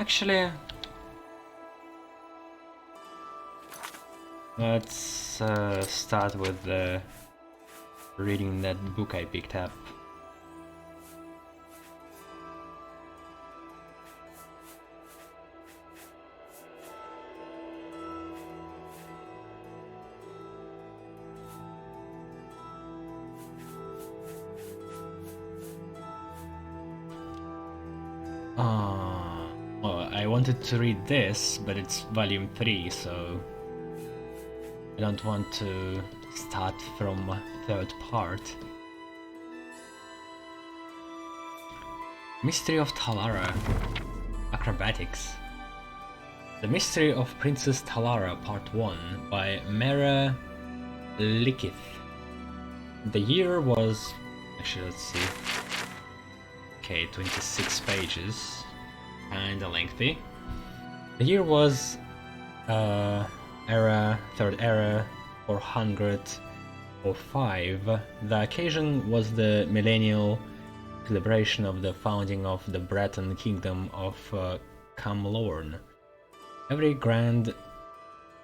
Actually, let's start with reading that book I picked up. Well, I wanted to read this, but it's volume 3, so I don't want to start from third part. Mystery of Talara. Acrobatics. The Mystery of Princess Talara Part 1 by Mera Likith. The year was... actually, let's see. Okay, 26 pages. Kinda lengthy. The year was third era 405. The occasion was the millennial celebration of the founding of the Breton kingdom of Camlorn. Every grand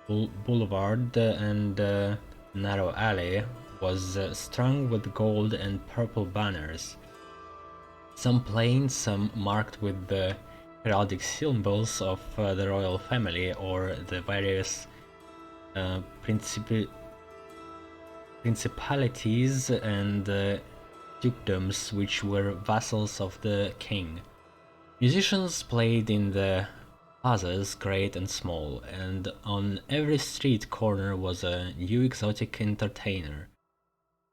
boulevard and narrow alley was strung with gold and purple banners. Some plain, some marked with the heraldic symbols of the royal family or the various principalities and dukedoms which were vassals of the king. Musicians played in the plazas, great and small, and on every street corner was a new exotic entertainer.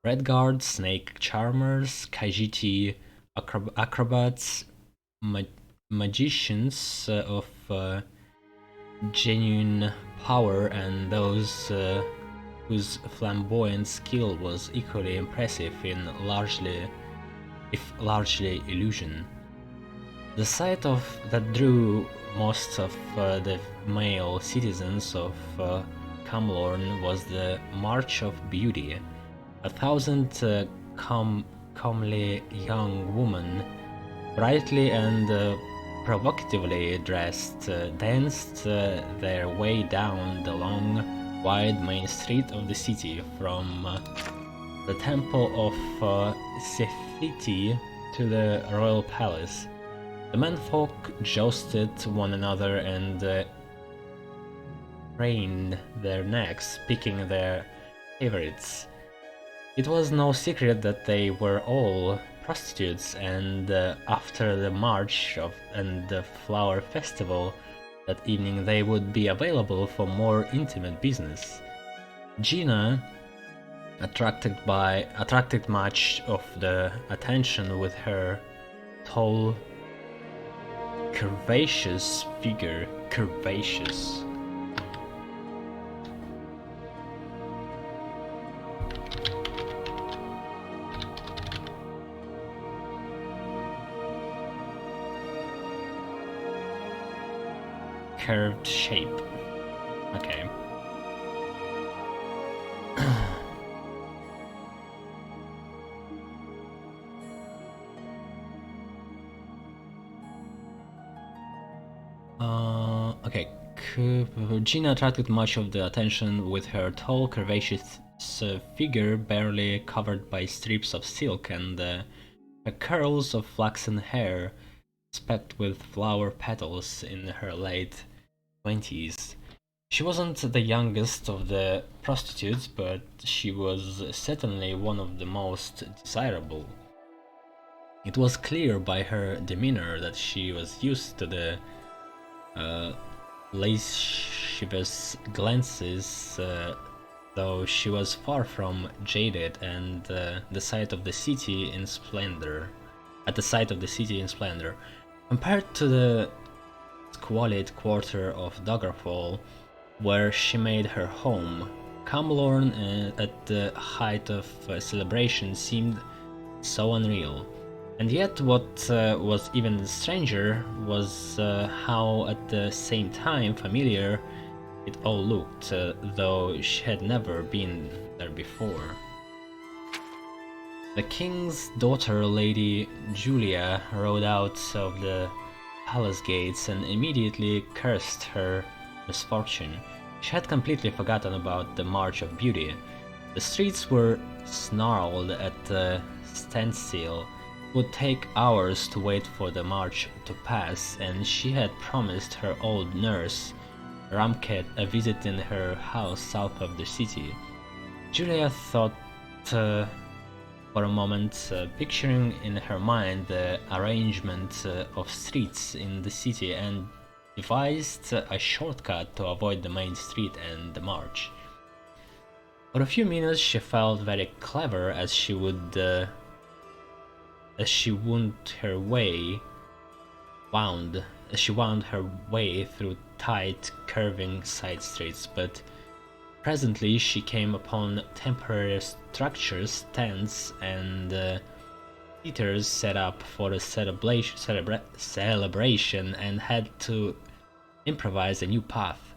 Red guards, snake charmers, Khajiiti acrobats, magicians of genuine power, and those whose flamboyant skill was equally impressive in largely illusion. The sight of that drew most of the male citizens of Camlorn was the March of Beauty. 1,000 comely young women, brightly and provocatively dressed, danced their way down the long, wide main street of the city, from the temple of Sephiti to the royal palace. The menfolk jousted one another and craned their necks, picking their favorites. It was no secret that they were all prostitutes, and after the march and the flower festival that evening they would be available for more intimate business. Gina attracted much of the attention with her tall, curvaceous figure. Curvaceous. Curved shape. Okay. Okay. Gina attracted much of the attention with her tall, curvaceous figure, barely covered by strips of silk, and her curls of flaxen hair, specked with flower petals, in her late 20s. She wasn't the youngest of the prostitutes, but she was certainly one of the most desirable. It was clear by her demeanor that she was used to the lascivious glances, though she was far from jaded, and the sight of the city in splendor. At the sight of the city in splendor, compared to the squalid quarter of Daggerfall, where she made her home, Camlorn at the height of celebration seemed so unreal. And yet what was even stranger was how at the same time familiar it all looked, though she had never been there before. The king's daughter, Lady Julia, rode out of the palace gates and immediately cursed her misfortune. She had completely forgotten about the March of Beauty. The streets were snarled at a standstill. It would take hours to wait for the march to pass, and she had promised her old nurse, Ramket, a visit in her house south of the city. Julia thought for a moment, picturing in her mind the arrangement of streets in the city, and devised a shortcut to avoid the main street and the march. For a few minutes she felt very clever as she wound her way through tight, curving side streets, but presently she came upon temporary structures, tents, and theaters set up for a celebration and had to improvise a new path.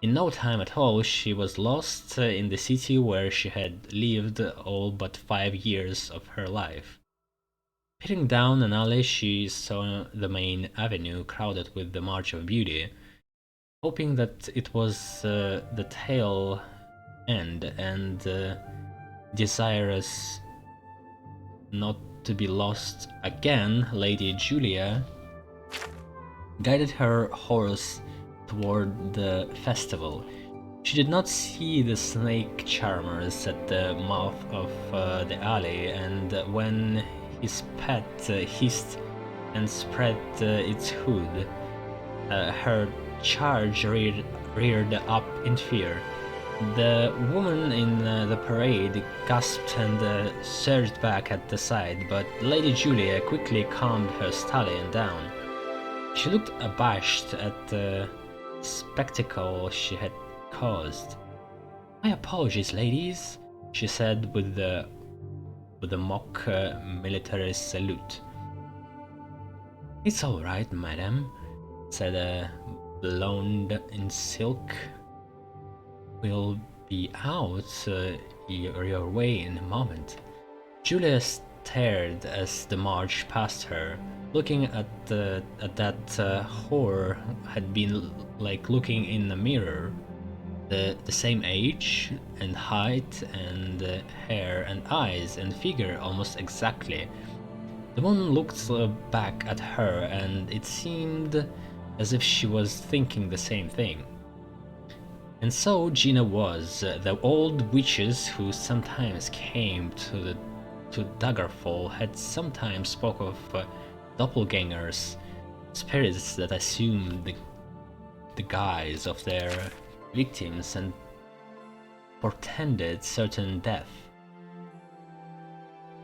In no time at all she was lost in the city where she had lived all but 5 years of her life. Peering down an alley she saw the main avenue crowded with the March of Beauty. Hoping that it was the tail end and desirous not to be lost again, Lady Julia guided her horse toward the festival. She did not see the snake charmers at the mouth of the alley, and when his pet hissed and spread its hood, her charge reared up in fear. The woman in the parade gasped and surged back at the side, but Lady Julia quickly calmed her stallion down. She looked abashed at the spectacle she had caused. "My apologies, ladies," she said with a mock military salute. "It's all right, madam," said a blonde in silk. "We'll be out your way in a moment." Julia stared as the march passed her. Looking at that whore had been like looking in a mirror. The same age and height and hair and eyes and figure almost exactly. The woman looked back at her, and it seemed as if she was thinking the same thing. And so Gina was. The old witches who sometimes came to Daggerfall had sometimes spoke of doppelgangers, spirits that assumed the guise of their victims and portended certain death.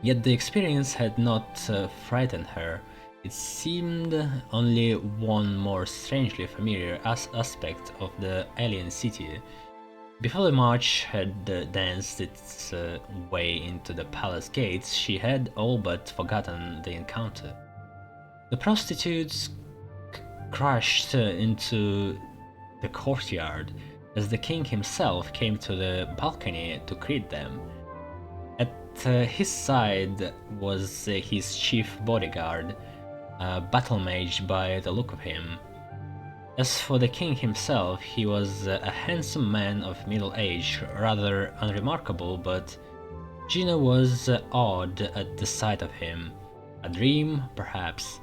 Yet the experience had not frightened her. It seemed only one more strangely familiar aspect of the alien city. Before the march had danced its way into the palace gates, she had all but forgotten the encounter. The prostitutes crashed into the courtyard as the king himself came to the balcony to greet them. At his side was his chief bodyguard, a battle mage by the look of him. As for the king himself, he was a handsome man of middle age, rather unremarkable, but Gina was awed at the sight of him. A dream, perhaps.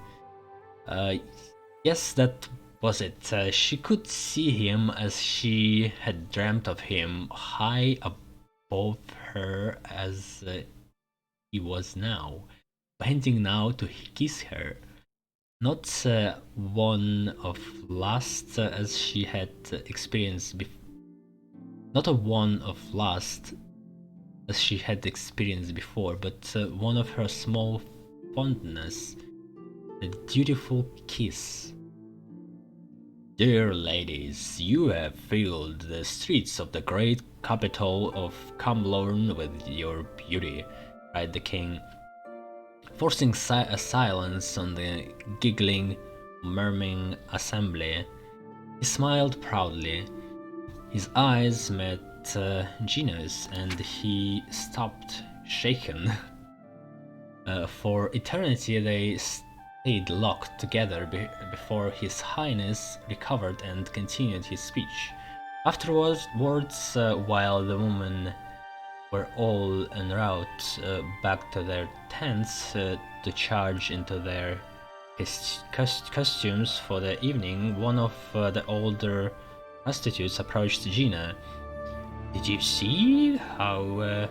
Yes, that was it. She could see him as she had dreamt of him, high above her as he was now, bending now to kiss her. Not one of lust as she had experienced not a one of lust as she had experienced before, but one of her small fondness, a dutiful kiss. "Dear ladies, you have filled the streets of the great capital of Camlorn with your beauty," cried the king, forcing a silence on the giggling, murmuring assembly. He smiled proudly. His eyes met Gina's, and he stopped, shaken. For eternity they stayed locked together before His Highness recovered and continued his speech. Afterwards, while the women were all en route back to their tents to charge into their costumes for the evening, one of the older prostitutes approached Gina. "Did you see how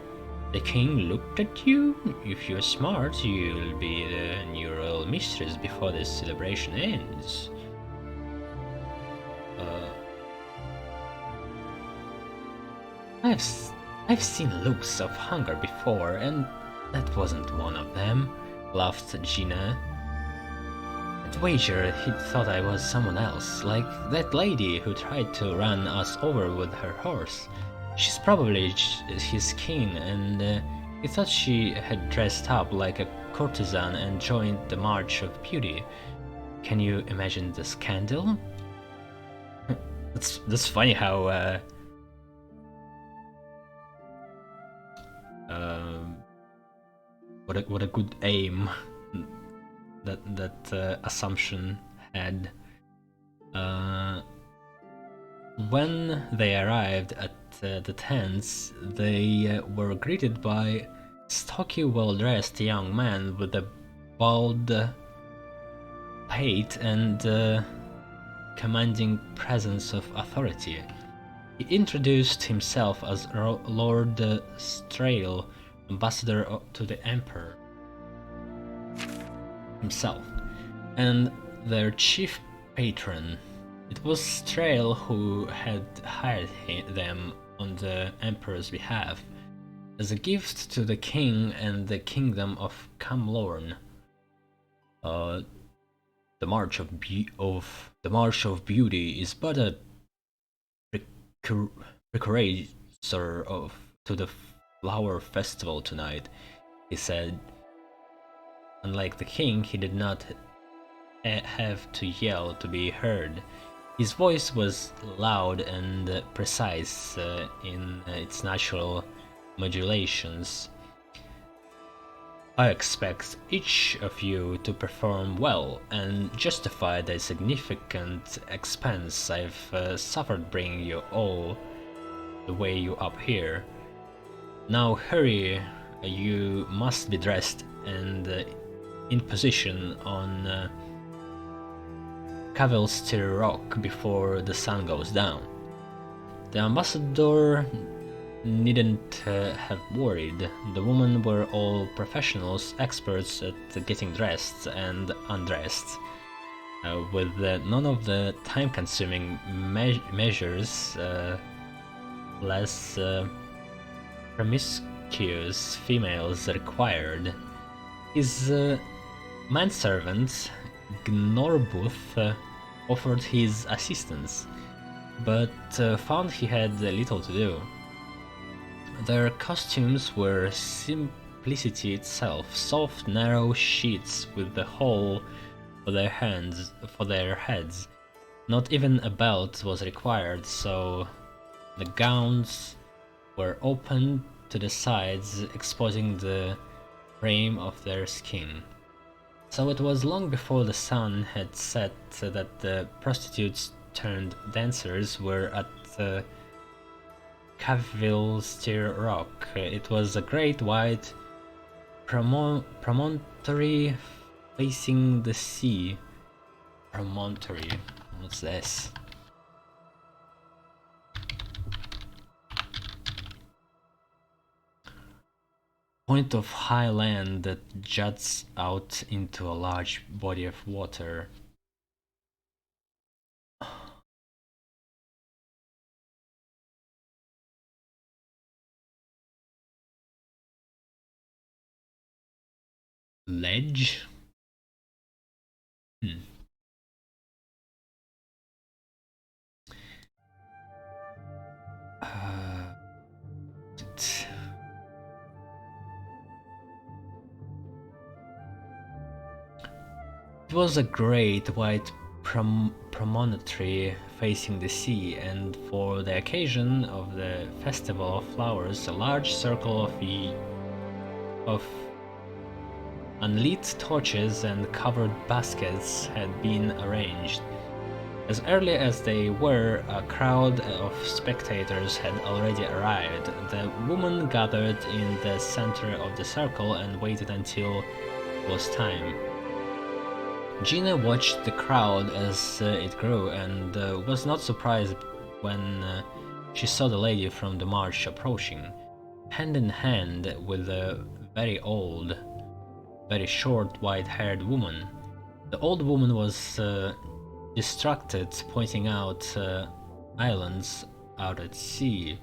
the king looked at you? If you're smart, you'll be the new royal mistress before this celebration ends." I've seen looks of hunger before, and that wasn't one of them, laughed Gina. "I'd wager he thought I was someone else, like that lady who tried to run us over with her horse. She's probably his king, and he thought she had dressed up like a courtesan and joined the March of Beauty. Can you imagine the scandal?" That's funny how what a good aim that assumption had. When they arrived at the tents, they were greeted by a stocky, well-dressed young man with a bald pate and commanding presence of authority. He introduced himself as Lord Strail, ambassador to the Emperor himself, and their chief patron. It was Strail who had hired them on the Emperor's behalf as a gift to the king and the kingdom of Camlorn. The March of Beauty is but a precursor to the flower festival tonight, he said. Unlike the king, he did not have to yell to be heard. His voice was loud and precise in its natural modulations. "I expect each of you to perform well and justify the significant expense I've suffered bringing you all the way up here. Now hurry, you must be dressed and in position on Cavilstier Rock before the sun goes down." The ambassador needn't have worried. The women were all professionals, experts at getting dressed and undressed, with none of the time-consuming measures less promiscuous females required. His manservant Gnorbuth offered his assistance, but found he had little to do. Their costumes were simplicity itself, soft, narrow sheets with the hole for their heads. Not even a belt was required, so the gowns were open to the sides, exposing the frame of their skin. So it was long before the sun had set that the prostitutes turned dancers were at Cavilstier Rock. It was a great white promontory facing the sea. Promontory, what's this? Point of high land that juts out into a large body of water. Ledge? It was a great white promontory facing the sea, and for the occasion of the Festival of Flowers, a large circle of Unlit torches and covered baskets had been arranged. As early as they were, a crowd of spectators had already arrived. The woman gathered in the center of the circle and waited until it was time. Gina watched the crowd as it grew and was not surprised when she saw the lady from the march approaching, hand in hand with a very old, very short, white-haired woman. The old woman was distracted, pointing out islands out at sea.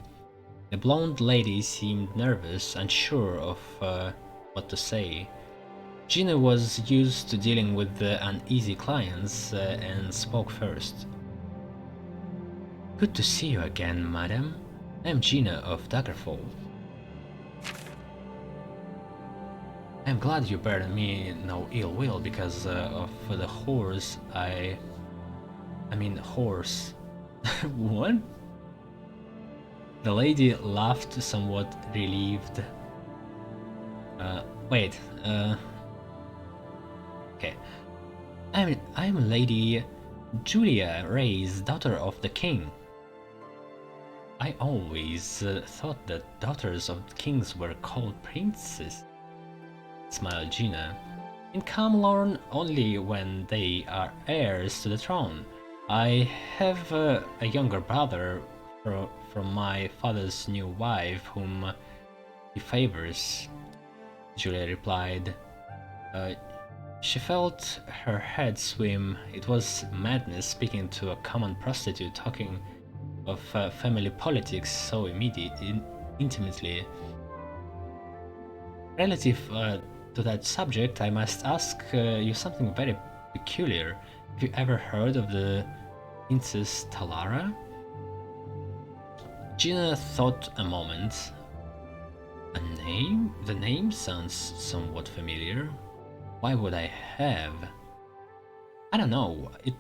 The blonde lady seemed nervous, unsure of what to say. Gina was used to dealing with uneasy clients and spoke first. Good to see you again, madam. I am Gina of Daggerfall. I am glad you bear me no ill will because of the horse I mean horse. What? The lady laughed, somewhat relieved. Wait, okay. I'm Lady Julia Ray's daughter of the king. I always thought that daughters of kings were called princes, smiled Gina. In Camlorn, only when they are heirs to the throne. I have a younger brother from my father's new wife, whom he favors, Julia replied. She felt her head swim. It was madness speaking to a common prostitute, talking of family politics so intimately. Relative to that subject, I must ask you something very peculiar. Have you ever heard of the Princess Talara? Gina thought a moment. A name? The name sounds somewhat familiar. Why would I have? I don't know. It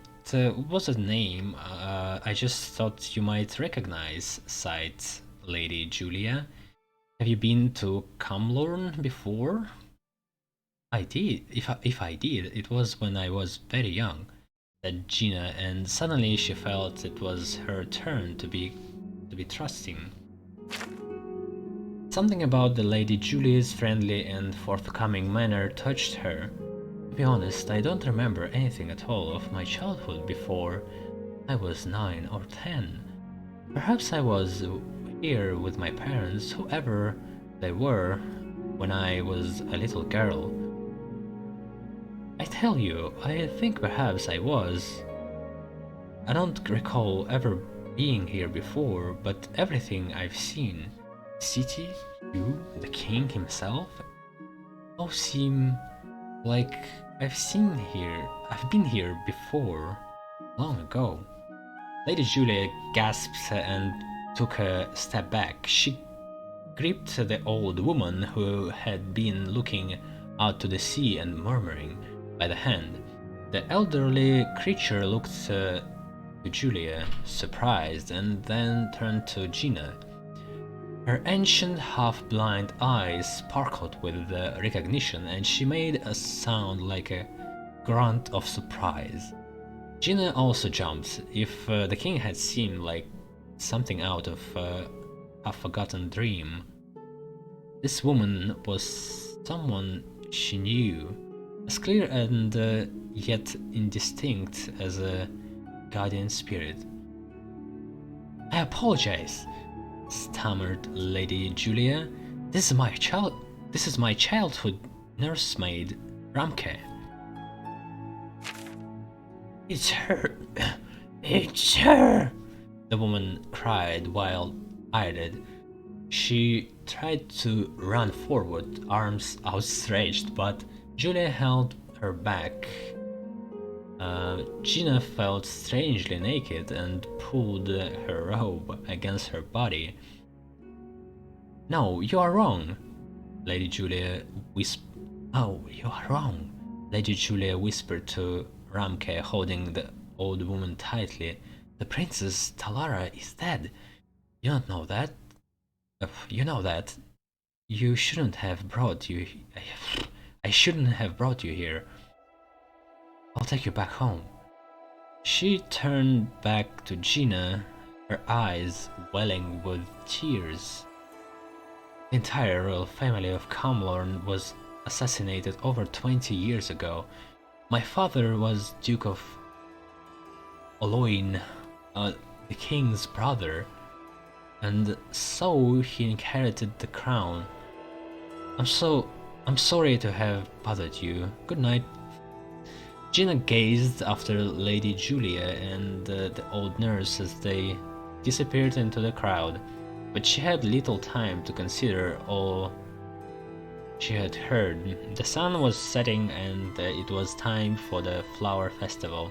was a name I just thought you might recognize, sighed Lady Julia. Have you been to Camlorn before? I did. If I did, it was when I was very young, said Gina, and suddenly she felt it was her turn to be trusting. Something about the Lady Julia's friendly and forthcoming manner touched her. To be honest, I don't remember anything at all of my childhood before I was 9 or 10. Perhaps I was here with my parents, whoever they were, when I was a little girl. I tell you, I think perhaps I was. I don't recall ever being here before, but everything I've seen, city, you, the king himself, all seem like I've been here before, long ago. Lady Julia gasped and took a step back. She gripped the old woman who had been looking out to the sea and murmuring by the hand. The elderly creature looked to Julia, surprised, and then turned to Gina. Her ancient, half-blind eyes sparkled with recognition, and she made a sound like a grunt of surprise. Gina also jumped. If the king had seemed like something out of a forgotten dream, this woman was someone she knew, as clear and yet indistinct as a guardian spirit. I apologize, stammered Lady Julia. This is my childhood nursemaid, Ramke. It's her! It's her! The woman cried wild-eyed. She tried to run forward, arms outstretched, but Julia held her back. Gina felt strangely naked and pulled her robe against her body. No, you are wrong, Lady Julia whispered. Oh, you are wrong, Lady Julia whispered to Ramke, holding the old woman tightly. The Princess Talara is dead. You don't know that? You know that. You shouldn't have brought you. I shouldn't have brought you here. I'll take you back home. She turned back to Gina, her eyes welling with tears. The entire royal family of Camlorn was assassinated over 20 years ago. My father was Duke of Oloin, the king's brother, and so he inherited the crown. I'm sorry to have bothered you. Good night. Gina gazed after Lady Julia and the old nurse as they disappeared into the crowd, but she had little time to consider all she had heard. The sun was setting and it was time for the flower festival.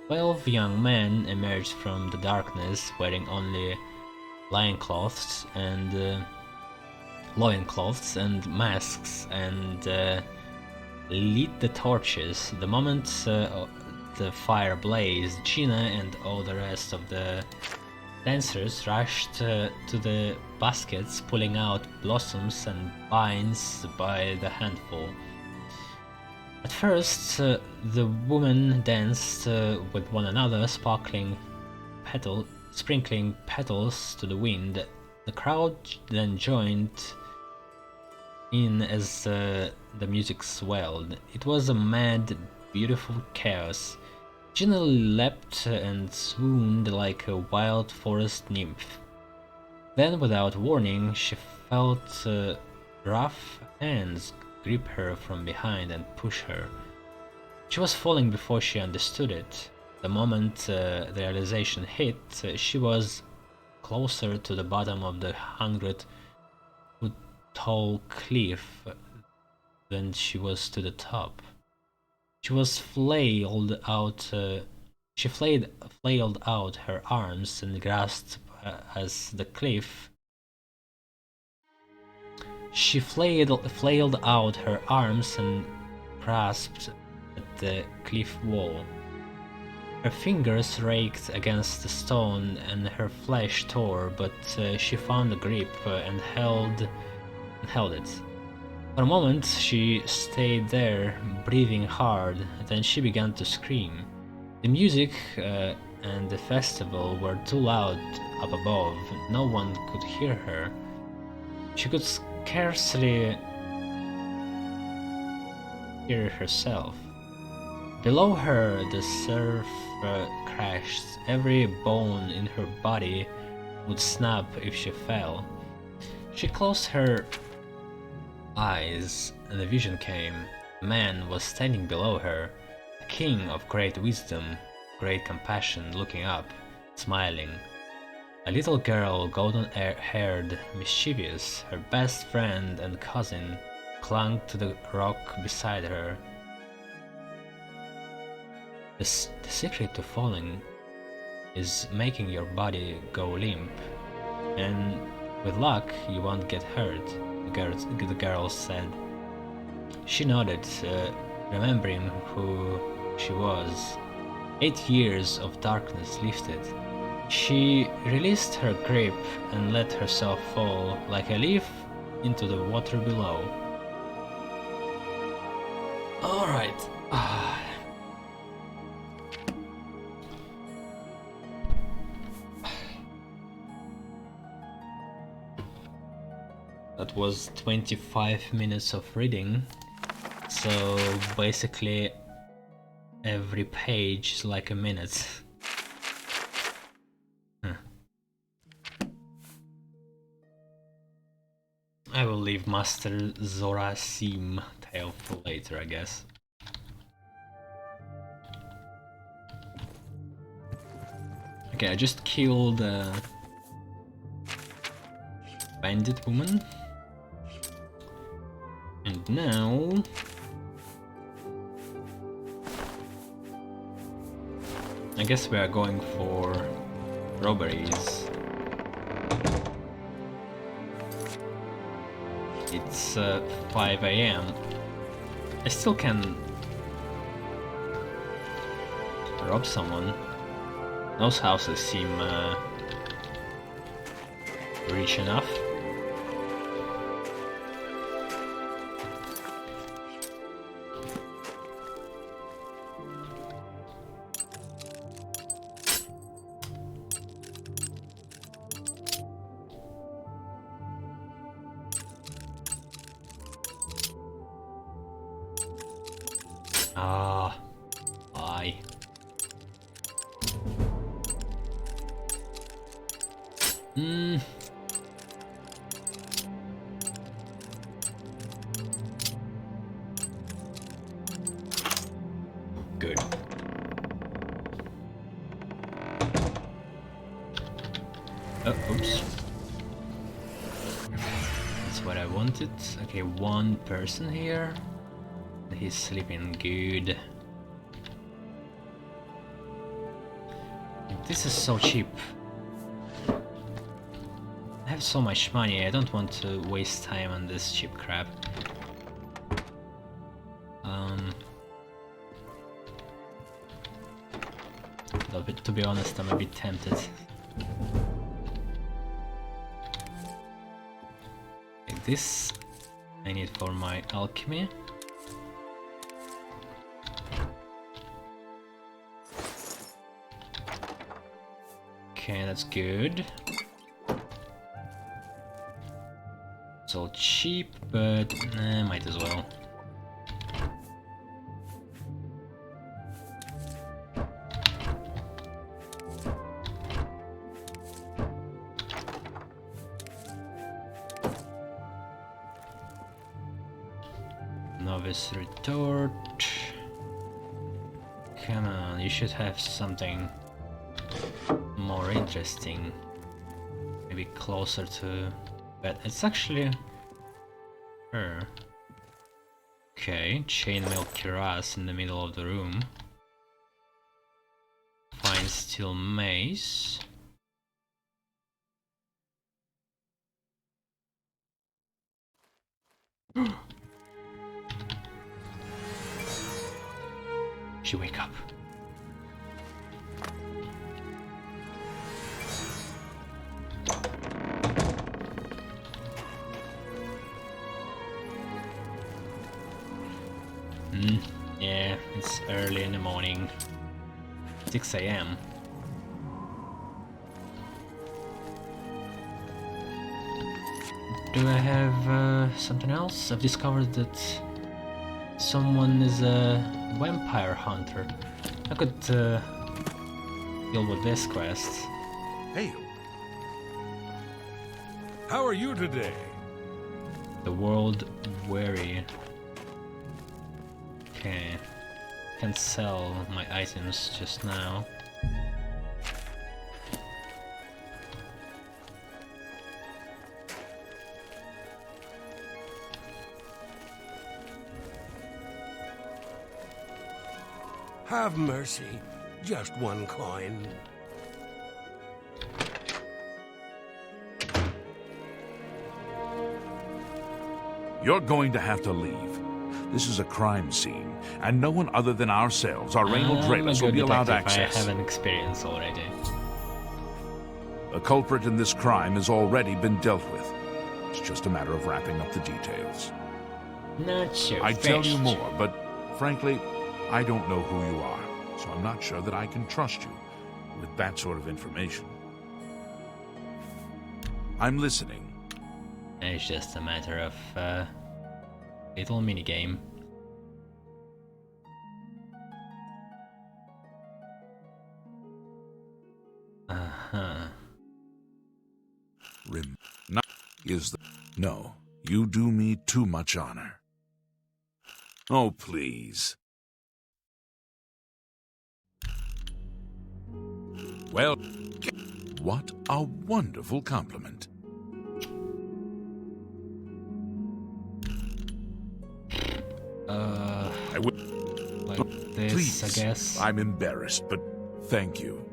12 young men emerged from the darkness wearing only loincloths and masks and lit the torches. The moment the fire blazed, Gina and all the rest of the dancers rushed to the baskets, pulling out blossoms and vines by the handful. At first, the women danced with one another, sprinkling petals to the wind. The crowd then joined in as the music swelled. It was a mad, beautiful chaos. Gina leapt and swooned like a wild forest nymph. Then, without warning, she felt rough hands grip her from behind and push her. She was falling before she understood it. The moment the realization hit, she was closer to the bottom of the 100-foot tall cliff than she was to the top. She was flailed out. She flailed out her arms and grasped as the cliff. She flailed out her arms and grasped at the cliff wall. Her fingers raked against the stone and her flesh tore, but she found a grip and held it. For a moment she stayed there, breathing hard, then she began to scream. The music and the festival were too loud up above, no one could hear her. She could scarcely hear herself. Below her the surf crashed, every bone in her body would snap if she fell. She closed her eyes and a vision came. A man was standing below her, a king of great wisdom, great compassion, looking up, smiling. A little girl, golden-haired, mischievous, her best friend and cousin, clung to the rock beside her. The secret to falling is making your body go limp, and with luck you won't get hurt, the girl said. She nodded, remembering who she was. 8 years of darkness lifted. She released her grip and let herself fall like a leaf into the water below. Alright. That was 25 minutes of reading, so basically every page is like a minute. I will leave Master Zorasim tale for later, I guess. Okay, I just killed a bandit woman. And now I guess we are going for robberies. It's 5 AM. I still can rob someone. Those houses seem rich enough. Ah, why? Good. Oh, oops. That's what I wanted. Okay, one person here. He's sleeping good. This is so cheap. I have so much money, I don't want to waste time on this cheap crap. But to be honest, I'm a bit tempted. Okay, this I need for my alchemy. Okay, that's good. It's all cheap, but might as well. Novice retort. Come on, you should have something more interesting. Maybe closer to... But it's actually her. Okay, chainmail cuirass in the middle of the room. Fine steel mace. She wake up. Yeah, it's early in the morning. 6 AM. Do I have something else? I've discovered that someone is a vampire hunter. I could deal with this quest. Hail. How are you today? The world weary. Okay. Can't sell my items just now. Have mercy. Just one coin. You're going to have to leave. This is a crime scene, and no one other than ourselves, our Reynolds Rayless, will be allowed access. I have an experience already. The culprit in this crime has already been dealt with. It's just a matter of wrapping up the details. Not sure. I'd tell you more, but frankly, I don't know who you are, so I'm not sure that I can trust you with that sort of information. I'm listening. It's just a matter of little minigame. Not is the no. You do me too much honor. Oh, please. Well, what a wonderful compliment. I would. Like this, Please, I guess. I'm embarrassed, but thank you.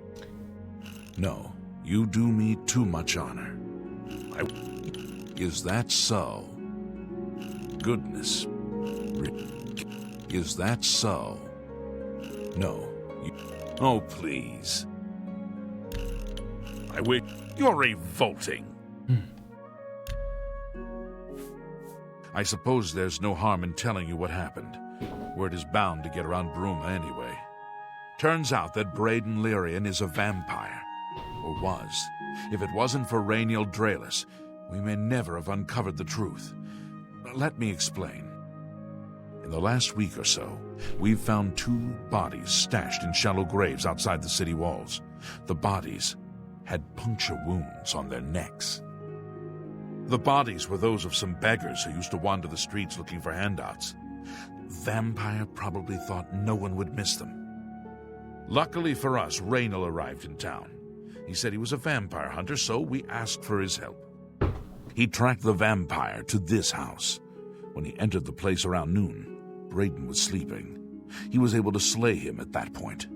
No, you do me too much honor. Is that so? Goodness. Is that so? No. Oh, please. I wish you're revolting. I suppose there's no harm in telling you what happened. Word is bound to get around Bruma anyway. Turns out that Braden Lyrian is a vampire. Or was. If it wasn't for Rainiel Draelus, we may never have uncovered the truth. Let me explain. In the last week or so, we've found 2 bodies stashed in shallow graves outside the city walls. The bodies had puncture wounds on their necks. The bodies were those of some beggars who used to wander the streets looking for handouts. Vampire probably thought no one would miss them. Luckily for us, Raynal arrived in town. He said he was a vampire hunter, so we asked for his help. He tracked the vampire to this house. When he entered the place around noon, Braden was sleeping. He was able to slay him at that point.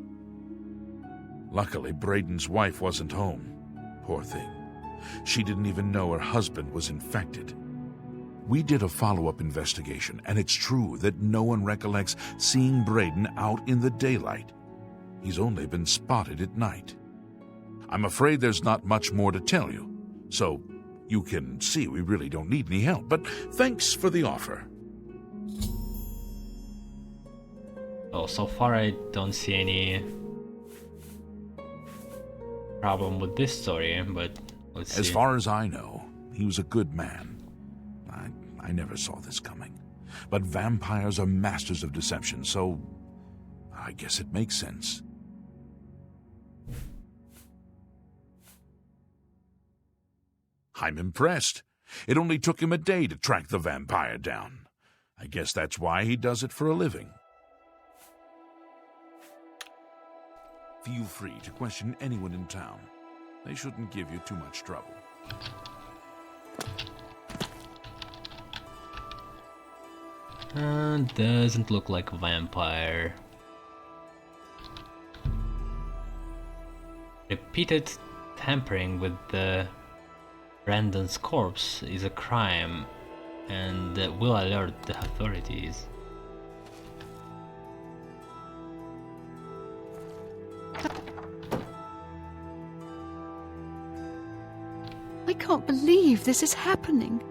Luckily, Braden's wife wasn't home. Poor thing. She didn't even know her husband was infected. We did a follow-up investigation, and it's true that no one recollects seeing Braden out in the daylight. He's only been spotted at night. I'm afraid there's not much more to tell you, so you can see we really don't need any help, but thanks for the offer. Oh, so far I don't see any problem with this story, but let's see. As far as I know, he was a good man. I never saw this coming. But vampires are masters of deception, so I guess it makes sense. I'm impressed. It only took him a day to track the vampire down. I guess that's why he does it for a living. Feel free to question anyone in town. They shouldn't give you too much trouble. Doesn't look like a vampire. Repeated tampering with Brandon's corpse is a crime and will alert the authorities. I can't believe this is happening.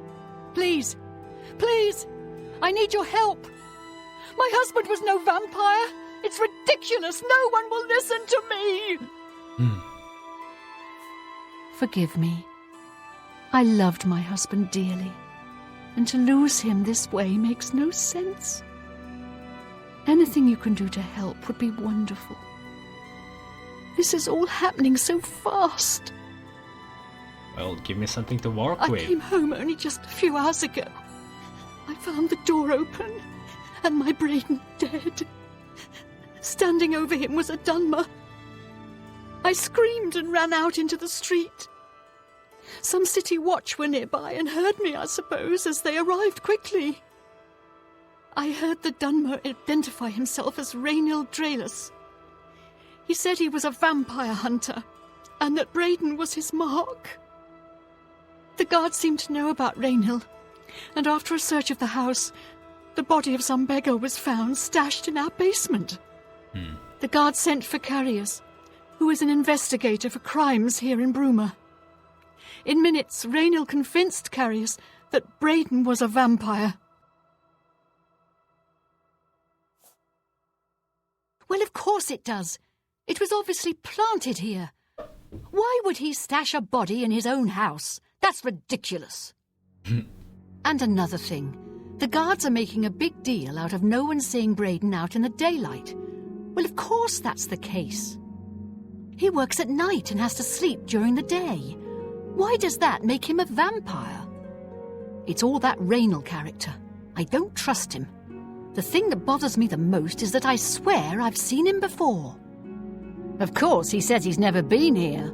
Please, please, I need your help. My husband was no vampire. It's ridiculous. No one will listen to me. Forgive me. I loved my husband dearly, and to lose him this way makes no sense. Anything you can do to help would be wonderful. This is all happening so fast. Well, give me something to work I with. came home only just a few hours ago. I found the door open, and my Braden dead. Standing over him was a Dunmer. I screamed and ran out into the street. Some city watch were nearby and heard me, I suppose, as they arrived quickly. I heard the Dunmer identify himself as Raynal Draelus. He said he was a vampire hunter, and that Braden was his mark. The guards seemed to know about Raynal, and after a search of the house, the body of some beggar was found stashed in our basement. The guards sent for Carriers, who is an investigator for crimes here in Bruma. In minutes, Raynal convinced Carriers that Braden was a vampire. Well, of course it does. It was obviously planted here. Why would he stash a body in his own house? That's ridiculous. And another thing. The guards are making a big deal out of no one seeing Braden out in the daylight. Well, of course that's the case. He works at night and has to sleep during the day. Why does that make him a vampire? It's all that Raynal character. I don't trust him. The thing that bothers me the most is that I swear I've seen him before. Of course, he says he's never been here.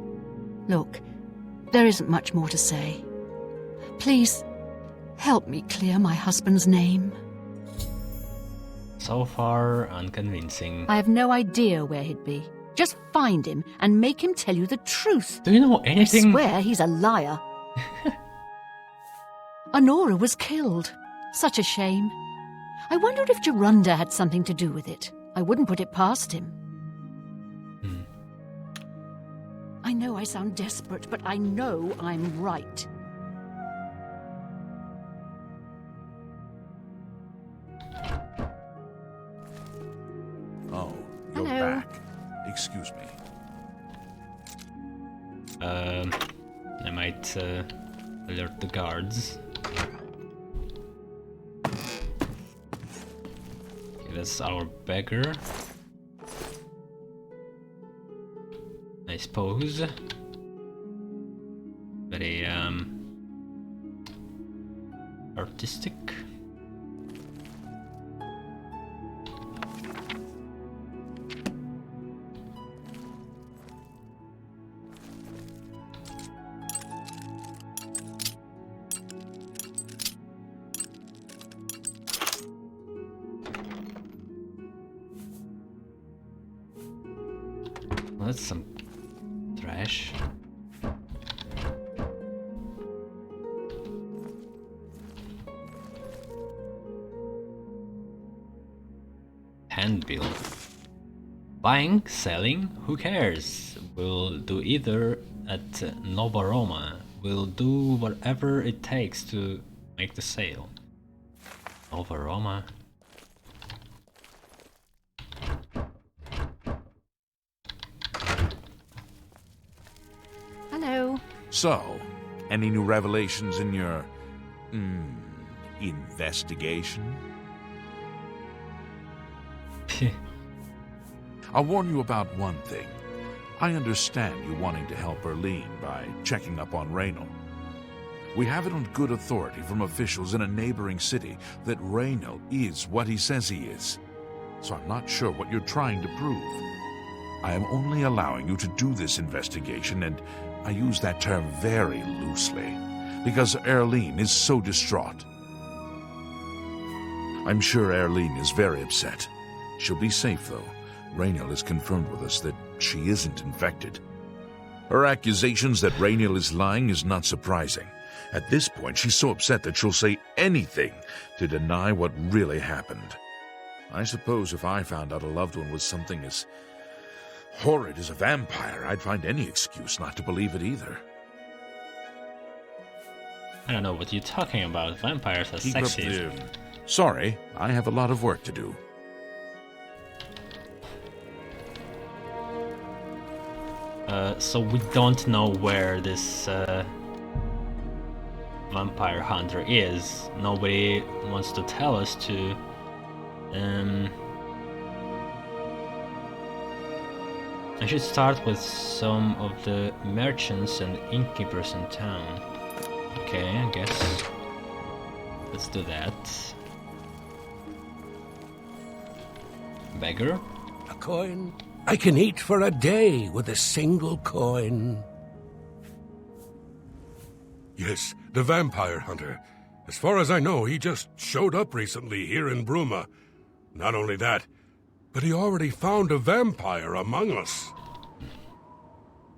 Look, there isn't much more to say. Please, help me clear my husband's name. So far, unconvincing. I have no idea where he'd be. Just find him and make him tell you the truth. Do you know anything? I swear he's a liar. Honora was killed. Such a shame. I wondered if Gerunda had something to do with it. I wouldn't put it past him. I know I sound desperate, but I know I'm right. Oh, you're Hello. back. Excuse me. I might alert the guards. that's our beggar. Nice pose. Very artistic. Well, that's some trash. Handbill. Buying, selling, who cares? We'll do either at Nova Roma. We'll do whatever it takes to make the sale. Nova Roma. Hello. So, any new revelations in your investigation? I'll warn you about one thing. I understand you wanting to help Erlene by checking up on Raynal. We have it on good authority from officials in a neighboring city that Raynal is what he says he is. So I'm not sure what you're trying to prove. I am only allowing you to do this investigation, and I use that term very loosely, because Erlene is so distraught. I'm sure Erlene is very upset. She'll be safe, though. Raynal has confirmed with us that she isn't infected. Her accusations that Raynal is lying is not surprising. At this point, she's so upset that she'll say anything to deny what really happened. I suppose if I found out a loved one was something as horrid as a vampire, I'd find any excuse not to believe it either. I don't know what you're talking about. Vampires are Keep sexy. up the... Sorry, I have a lot of work to do. So we don't know where this vampire hunter is. Nobody wants to tell us to. I should start with some of the merchants and innkeepers in town. Okay, I guess let's do that. Beggar? A coin? I can eat for a day with a single coin. Yes, the vampire hunter. As far as I know, he just showed up recently here in Bruma. Not only that, but he already found a vampire among us.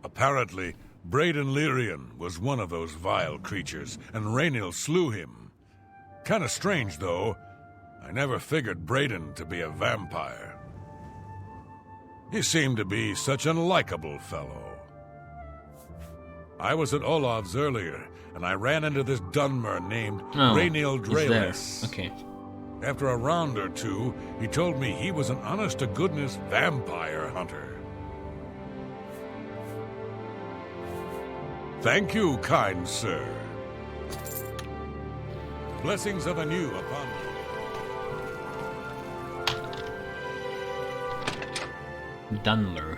Apparently, Braden Lyrian was one of those vile creatures, and Raynal slew him. Kinda strange, though. I never figured Braden to be a vampire. He seemed to be such an likable fellow. I was at Olav's earlier, and I ran into this Dunmer named Raynal he's there. Drelis. Okay. After a round or two, he told me he was an honest-to-goodness vampire hunter. Thank you, kind sir. Blessings of anew upon you. Dunmer.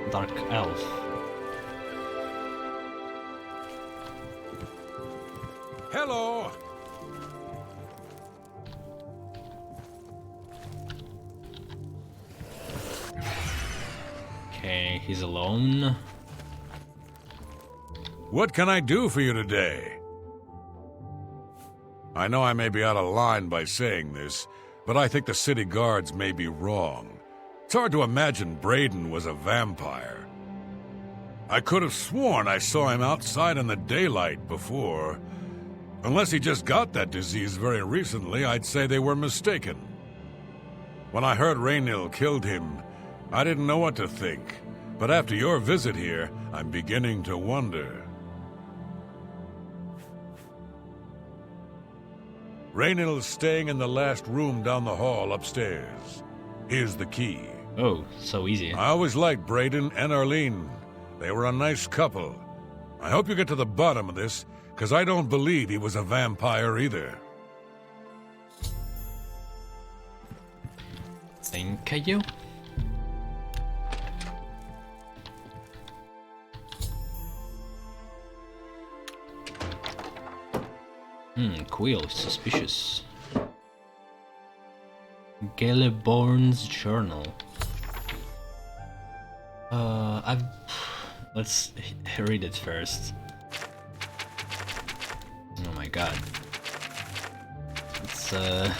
Dark Elf. Hello! Okay, he's alone. What can I do for you today? I know I may be out of line by saying this, but I think the city guards may be wrong. It's hard to imagine Braden was a vampire. I could have sworn I saw him outside in the daylight before. Unless he just got that disease very recently, I'd say they were mistaken. When I heard Raynal killed him, I didn't know what to think. But after your visit here, I'm beginning to wonder. Raynal's staying in the last room down the hall upstairs. Here's the key. Oh, so easy. I always liked Braden and Arlene. They were a nice couple. I hope you get to the bottom of this, because I don't believe he was a vampire either. Thank you. Quill, suspicious. Galeborn's journal. Let's read it first. Oh my god. It's a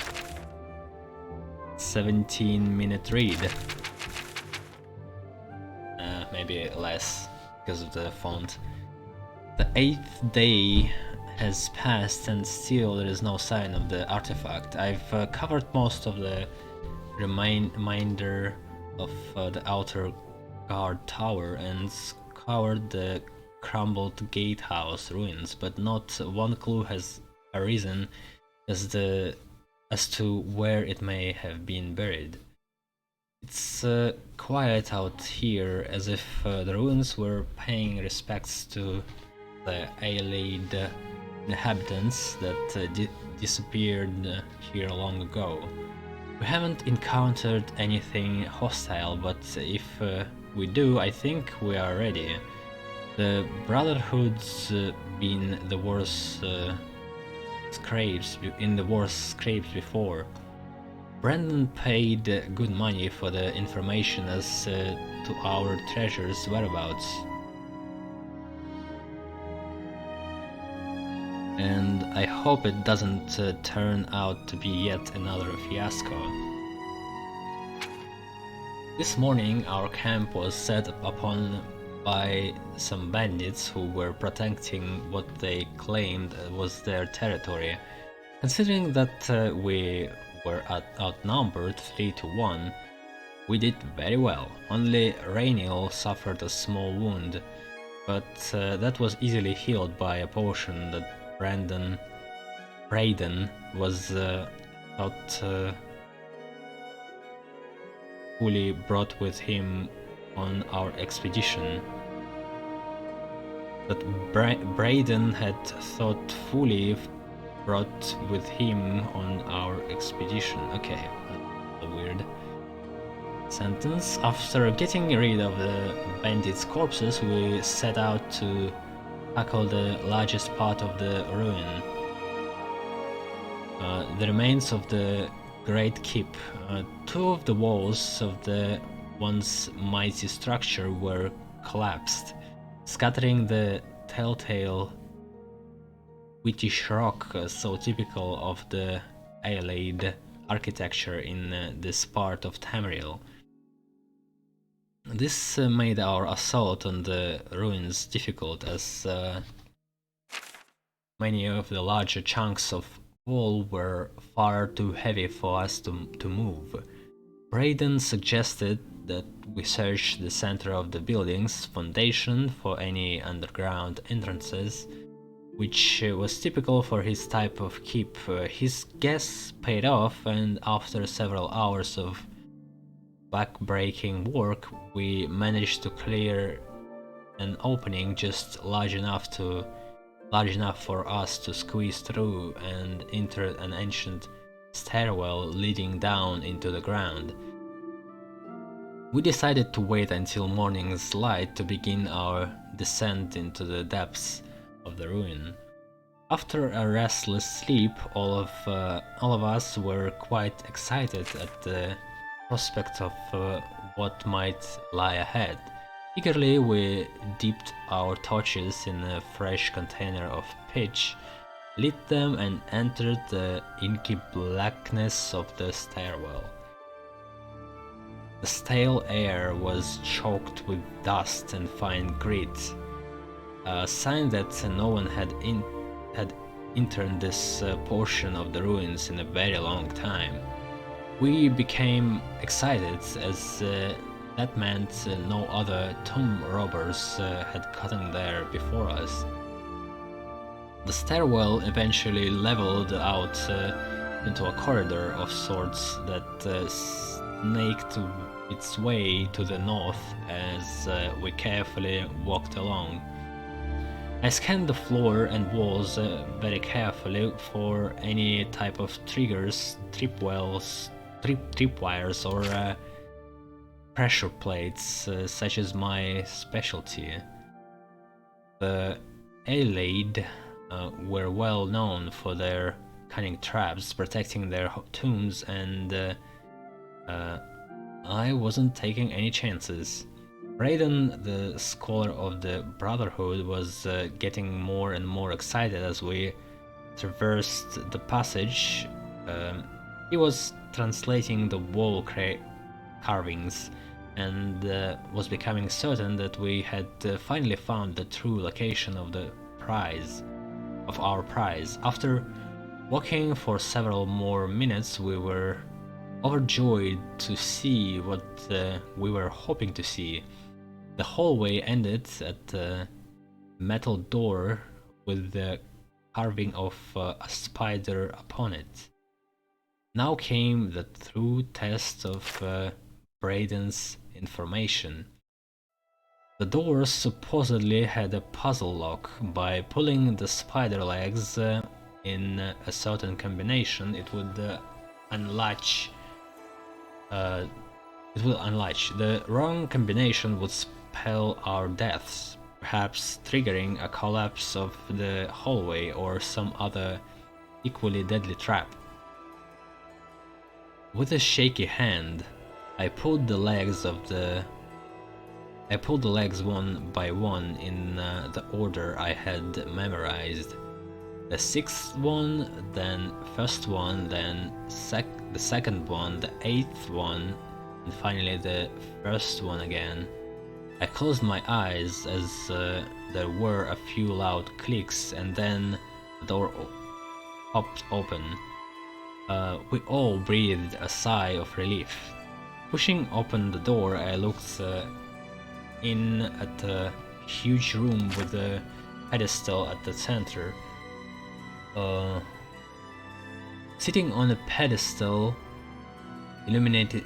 17-minute read. Maybe less because of the font. The 8th day has passed and still there is no sign of the artifact. I've covered most of the remainder of the outer guard tower and scoured the crumbled gatehouse ruins, but not one clue has arisen as to where it may have been buried. It's quiet out here, as if the ruins were paying respects to the allied inhabitants that disappeared here long ago. We haven't encountered anything hostile, but if we do, I think we are ready. The Brotherhood's been the worst scrapes before. Brandon paid good money for the information as to our treasure's whereabouts. And I hope it doesn't turn out to be yet another fiasco. This morning our camp was set upon by some bandits who were protecting what they claimed was their territory. Considering that we were outnumbered 3-1, we did very well. Only Rainiel suffered a small wound, but that was easily healed by a potion that Brayden was fully brought with him on our expedition. That Brayden had thoughtfully brought with him on our expedition. Okay, that's a weird sentence. After getting rid of the bandits' corpses, we set out to tackle the largest part of the ruin. The remains of the Great Keep. Two of the walls of the once mighty structure were collapsed, scattering the telltale whitish rock so typical of the allied architecture in this part of Tamriel. This made our assault on the ruins difficult, as many of the larger chunks of wall were far too heavy for us to move. Brayden suggested that we search the center of the building's foundation for any underground entrances, which was typical for his type of keep. His guess paid off, and after several hours of back-breaking work, we managed to clear an opening just large enough for us to squeeze through and enter an ancient stairwell leading down into the ground. We decided to wait until morning's light to begin our descent into the depths of the ruin. After a restless sleep, all of us were quite excited at the prospect of what might lie ahead. Eagerly we dipped our torches in a fresh container of pitch, lit them and entered the inky blackness of the stairwell. The stale air was choked with dust and fine grit, a sign that no one had entered this portion of the ruins in a very long time. We became excited, as that meant no other tomb robbers had gotten there before us. The stairwell eventually leveled out into a corridor of sorts that snaked its way to the north as we carefully walked along. I scanned the floor and walls very carefully for any type of triggers, tripwires, tripwires or pressure plates, such as my specialty. The Aelade were well known for their cunning traps protecting their tombs, and I wasn't taking any chances. Raiden, the scholar of the Brotherhood, was getting more and more excited as we traversed the passage. He was translating the wall carvings and was becoming certain that we had finally found the true location of the prize, of our prize. After walking for several more minutes, we were overjoyed to see what we were hoping to see. The hallway ended at a metal door with the carving of a spider upon it. Now came the true test of Brayden's information. The door supposedly had a puzzle lock. By pulling the spider legs in a certain combination, it would unlatch. It will unlatch. The wrong combination would spell our deaths, perhaps triggering a collapse of the hallway or some other equally deadly trap. With a shaky hand, I pulled the legs one by one in the order I had memorized. The sixth one, then first one, then the second one, the eighth one, and finally the first one again. I closed my eyes as there were a few loud clicks, and then the door popped open. We all breathed a sigh of relief. Pushing open the door, I looked in at a huge room with a pedestal at the center. Sitting on a pedestal, illuminated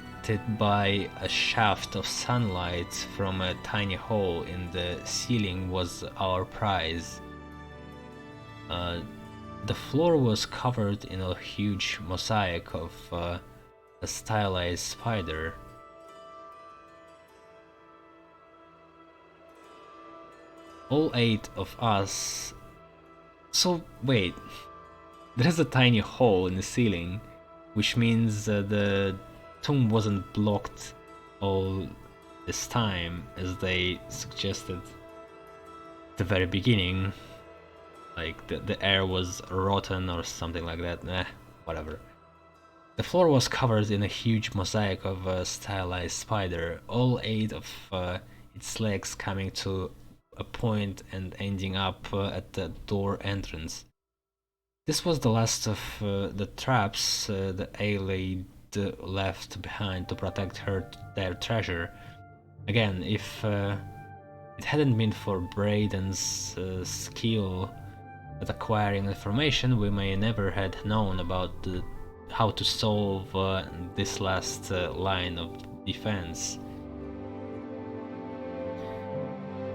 by a shaft of sunlight from a tiny hole in the ceiling, was our prize. The floor was covered in a huge mosaic of a stylized spider. All 8 of us. So wait, there's a tiny hole in the ceiling, which means the tomb wasn't blocked all this time, as they suggested at the very beginning. Like the air was rotten or something like that. Whatever. The floor was covered in a huge mosaic of a stylized spider, all 8 of its legs coming to a point and ending up at the door entrance. This was the last of the traps the Aelade left behind to protect their treasure. Again, if it hadn't been for Brayden's skill at acquiring information, we may never had known about how to solve this last line of defense.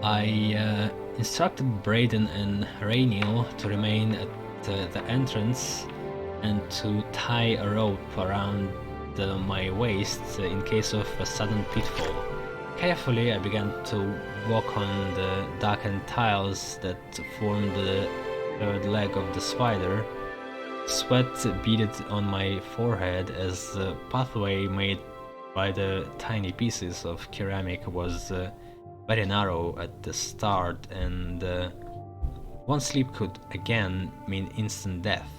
I instructed Brayden and Rainiel to remain at the entrance and to tie a rope around my waist in case of a sudden pitfall. Carefully, I began to walk on the darkened tiles that formed the third leg of the spider. Sweat beaded on my forehead as the pathway made by the tiny pieces of ceramic was very narrow at the start, and one slip could again mean instant death.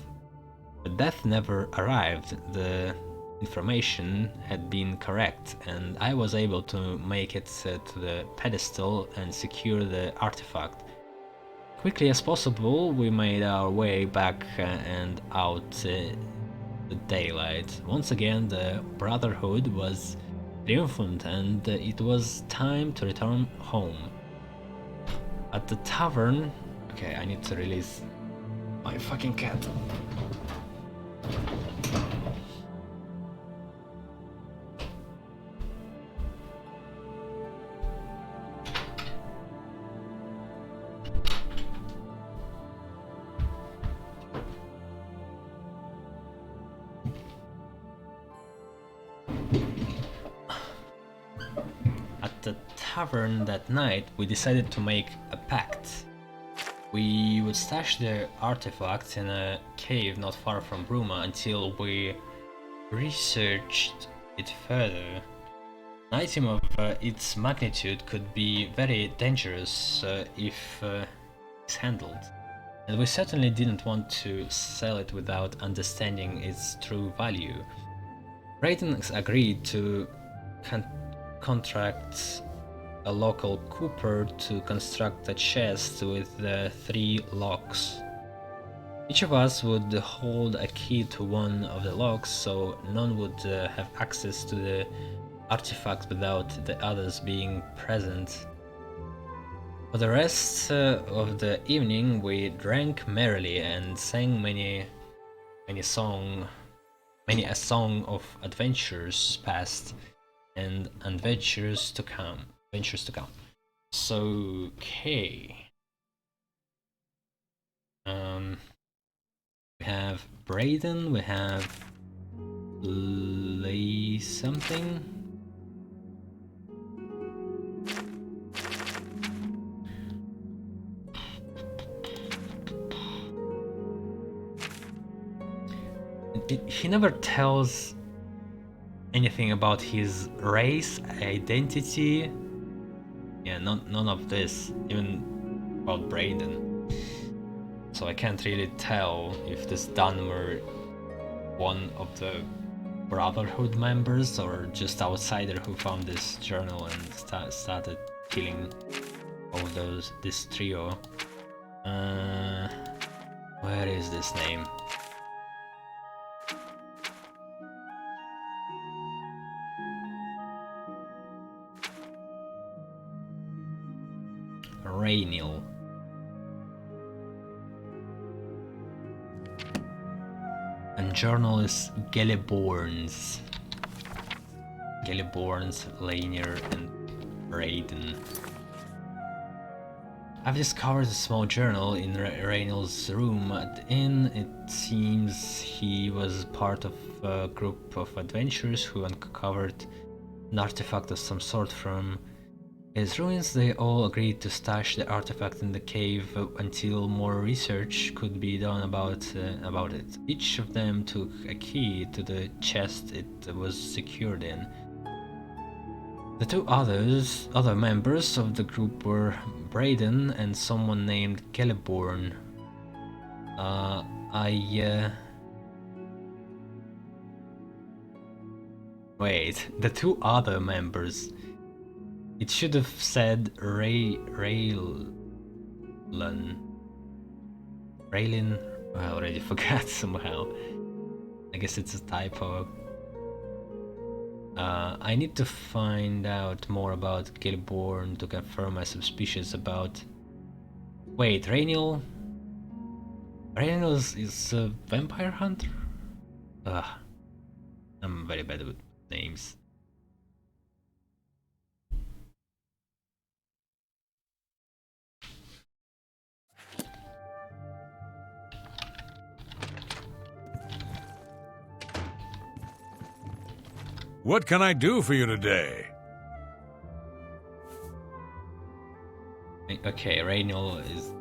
But death never arrived. The information had been correct, and I was able to make it to the pedestal and secure the artifact. Quickly as possible, we made our way back and out the daylight. Once again, the Brotherhood was triumphant, and it was time to return home. At the tavern... Okay, I need to release my fucking cat. tavern that night, we decided to make a pact. We would stash the artifact in a cave not far from Bruma until we researched it further. An item of its magnitude could be very dangerous if mishandled, and we certainly didn't want to sell it without understanding its true value. Brayden agreed to contract a local cooper to construct a chest with 3 locks. Each of us would hold a key to one of the locks, so none would have access to the artifact without the others being present. For the rest of the evening, we drank merrily and sang many a song of adventures past and adventures to come. So, okay. We have Brayden, we have Lay something. He never tells anything about his race, identity. Yeah, none of this, even about Brayden. So I can't really tell if this done were one of the Brotherhood members or just outsider who found this journal and started killing all this trio. Where is this name? Rainiel. And journalist Gelliborns, Lanier, and Brayden. I've discovered a small journal in Rainiel's room at the inn. It seems he was part of a group of adventurers who uncovered an artifact of some sort from his ruins. They all agreed to stash the artifact in the cave until more research could be done about it. Each of them took a key to the chest it was secured in. The 2 other members of the group were Brayden and someone named Gelliborn. Wait, the 2 other members. It should have said Raylin. I already forgot somehow. I guess it's a typo. I need to find out more about Gelliborn to confirm my suspicions about... Wait, Rainiel is a vampire hunter? I'm very bad with names. What can I do for you today? Okay, Rainiel is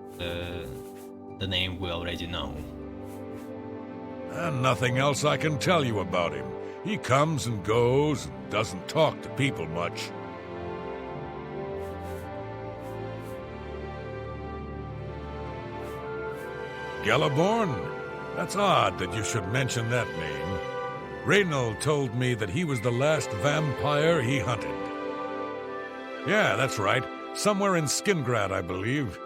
the name we already know. And nothing else I can tell you about him. He comes and goes and doesn't talk to people much. Gelliborn? That's odd that you should mention that name. Rainiel told me that he was the last vampire he hunted. Yeah, that's right. Somewhere in Skingrad, I believe.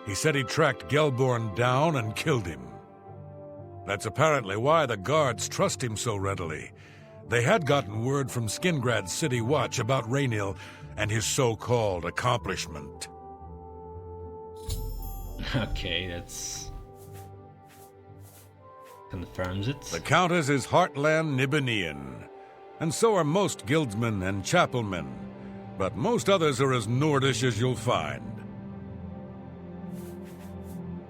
He said he tracked Gelliborn down and killed him. That's apparently why the guards trust him so readily. They had gotten word from Skingrad's City Watch about Rainiel and his so-called accomplishment. Okay, that's... confirms it. The Countess is Heartland Nibenian, and so are most guildsmen and chapelmen, but most others are as Nordish as you'll find.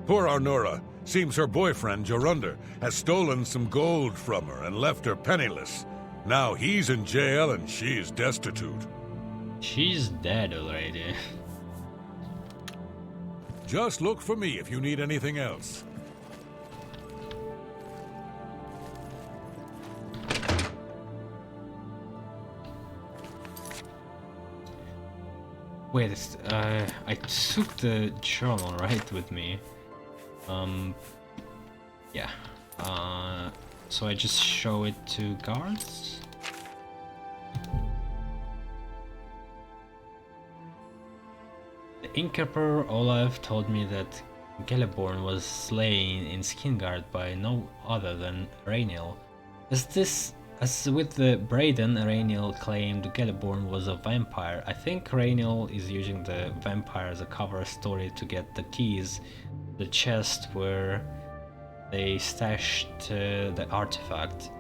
Poor Arnora. Seems her boyfriend, Jorunder, has stolen some gold from her and left her penniless. Now he's in jail and she's destitute. She's dead already. Just look for me if you need anything else. Wait, I took the journal right with me. Yeah. So I just show it to guards. The innkeeper Olaf told me that Geleborn was slain in Skingard by no other than Rainiel. As with the Braden, Rainiel claimed Geleborn was a vampire. I think Rainiel is using the vampire as a cover story to get the keys, the chest where they stashed the artifact.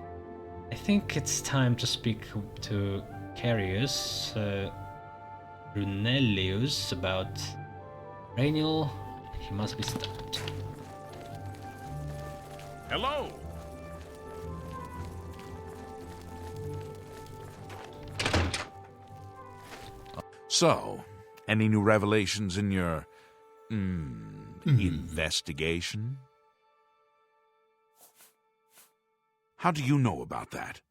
I think it's time to speak to Carius Brunelius about Rainiel. He must be stopped. Hello! So, any new revelations in your investigation? How do you know about that?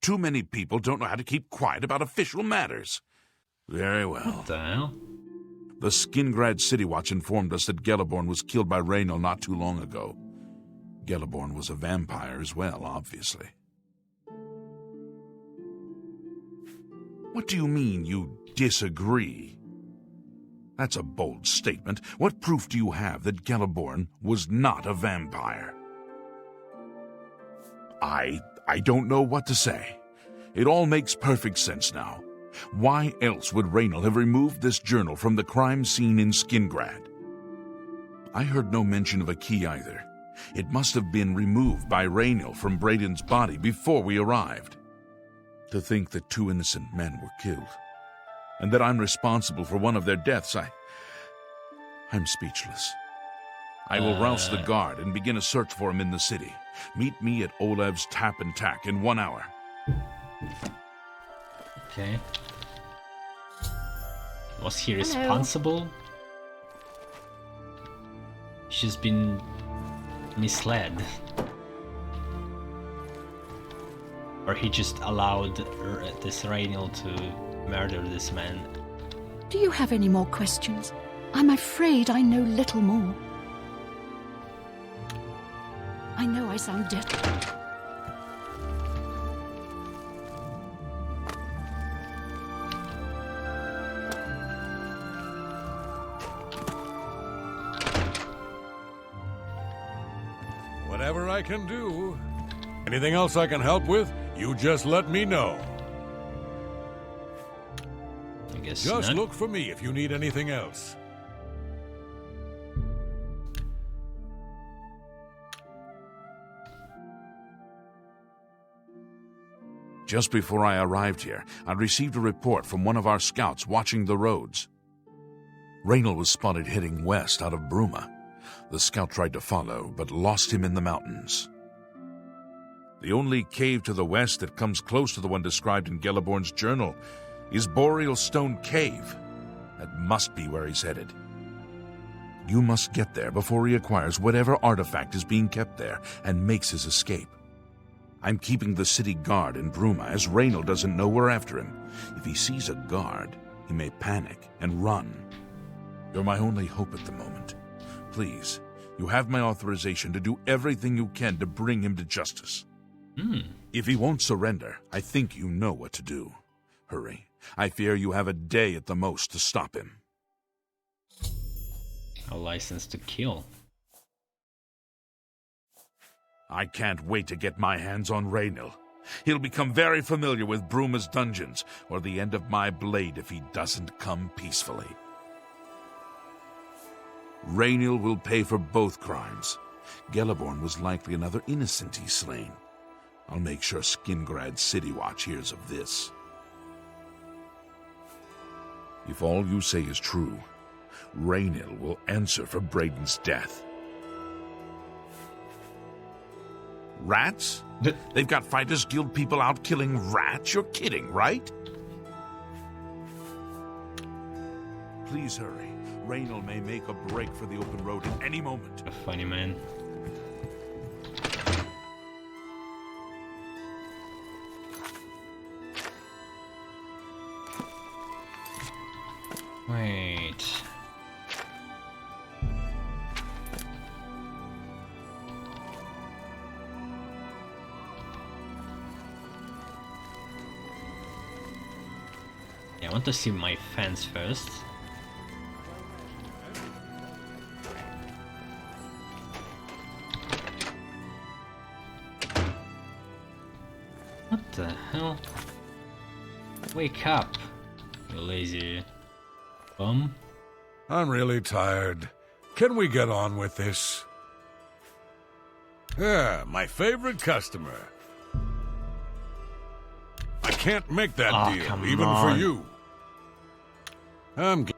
Too many people don't know how to keep quiet about official matters. Very well. What the hell? The Skingrad City Watch informed us that Geleborn was killed by Rainiel not too long ago. Geleborn was a vampire as well, obviously. What do you mean you disagree? That's a bold statement. What proof do you have that Geleborn was not a vampire? I don't know what to say. It all makes perfect sense now. Why else would Rainiel have removed this journal from the crime scene in Skingrad? I heard no mention of a key either. It must have been removed by Rainiel from Braden's body before we arrived. To think that 2 innocent men were killed, and that I'm responsible for one of their deaths, I'm speechless. I will rouse the guard and begin a search for him in the city. Meet me at Olev's Tap and Tack in 1 hour. Okay. Was he responsible? She's been misled. Or he just allowed this Rainiel to murder this man. Do you have any more questions? I'm afraid I know little more. I know I sound desperate. Whatever I can do. Anything else I can help with, you just let me know. I guess Just not. look for me if you need anything else. Just before I arrived here, I received a report from one of our scouts watching the roads. Rainiel was spotted heading west out of Bruma. The scout tried to follow, but lost him in the mountains. The only cave to the west that comes close to the one described in Geleborn's journal is Boreal Stone Cave. That must be where he's headed. You must get there before he acquires whatever artifact is being kept there and makes his escape. I'm keeping the city guard in Bruma, as Rainiel doesn't know we're after him. If he sees a guard, he may panic and run. You're my only hope at the moment. Please, you have my authorization to do everything you can to bring him to justice. If he won't surrender, I think you know what to do. Hurry. I fear you have a day at the most to stop him. A license to kill. I can't wait to get my hands on Rainiel. He'll become very familiar with Bruma's dungeons, or the end of my blade if he doesn't come peacefully. Rainiel will pay for both crimes. Geleborn was likely another innocent he's slain. I'll make sure Skingrad City Watch hears of this. If all you say is true, Rainiel will answer for Braden's death. Rats? They've got Fighters Guild people out killing rats? You're kidding, right? Please hurry. Raynal may make a break for the open road at any moment. A funny man. Wait. Yeah, I want to see my fence first. What the hell? Wake up, you lazy bum. I'm really tired. Can we get on with this? Yeah, my favorite customer. I can't make that Oh, deal, come even on. for you. I'm glad.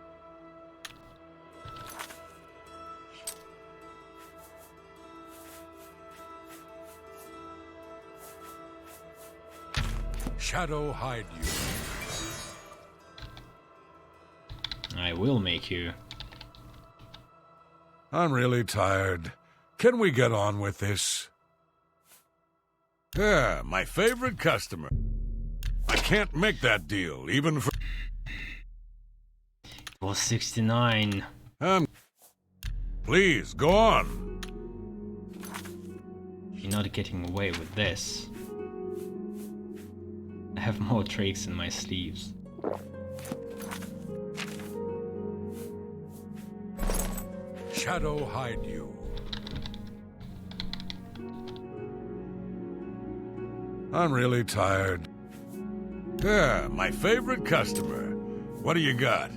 Shadow hide you. I will make you. I'm really tired. Can we get on with this? Yeah, my favorite customer. I can't make that deal, even for... It was 69. Please, go on. You're not getting away with this. I have more tricks in my sleeves. Shadow hide you. I'm really tired. Yeah, my favorite customer. What do you got?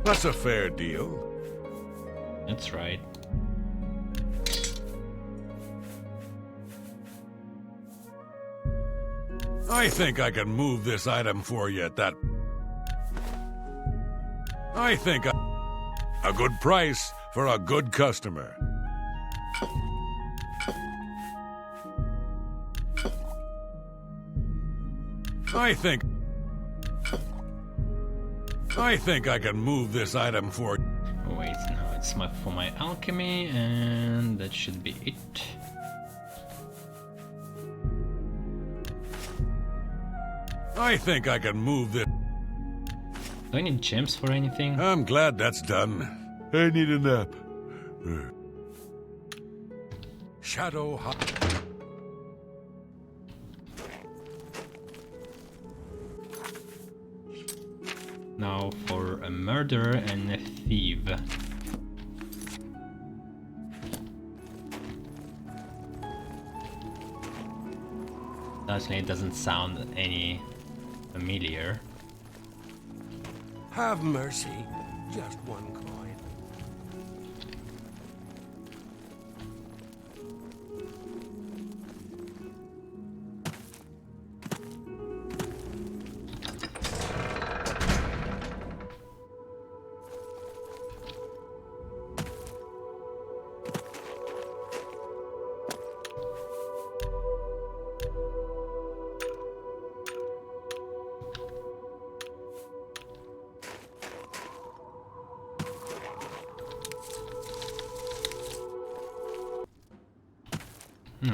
That's a fair deal. That's right. I think I can move this item for you at that... I think a good price for a good customer. I think I can move this item for... Oh, wait, no, it's for my alchemy, and that should be it. I think I can move this... Do I need gems for anything? I'm glad that's done. I need a nap. Shadow hide. Now for a murderer and a thief. Actually, it doesn't sound any familiar. Have mercy. Just one coin.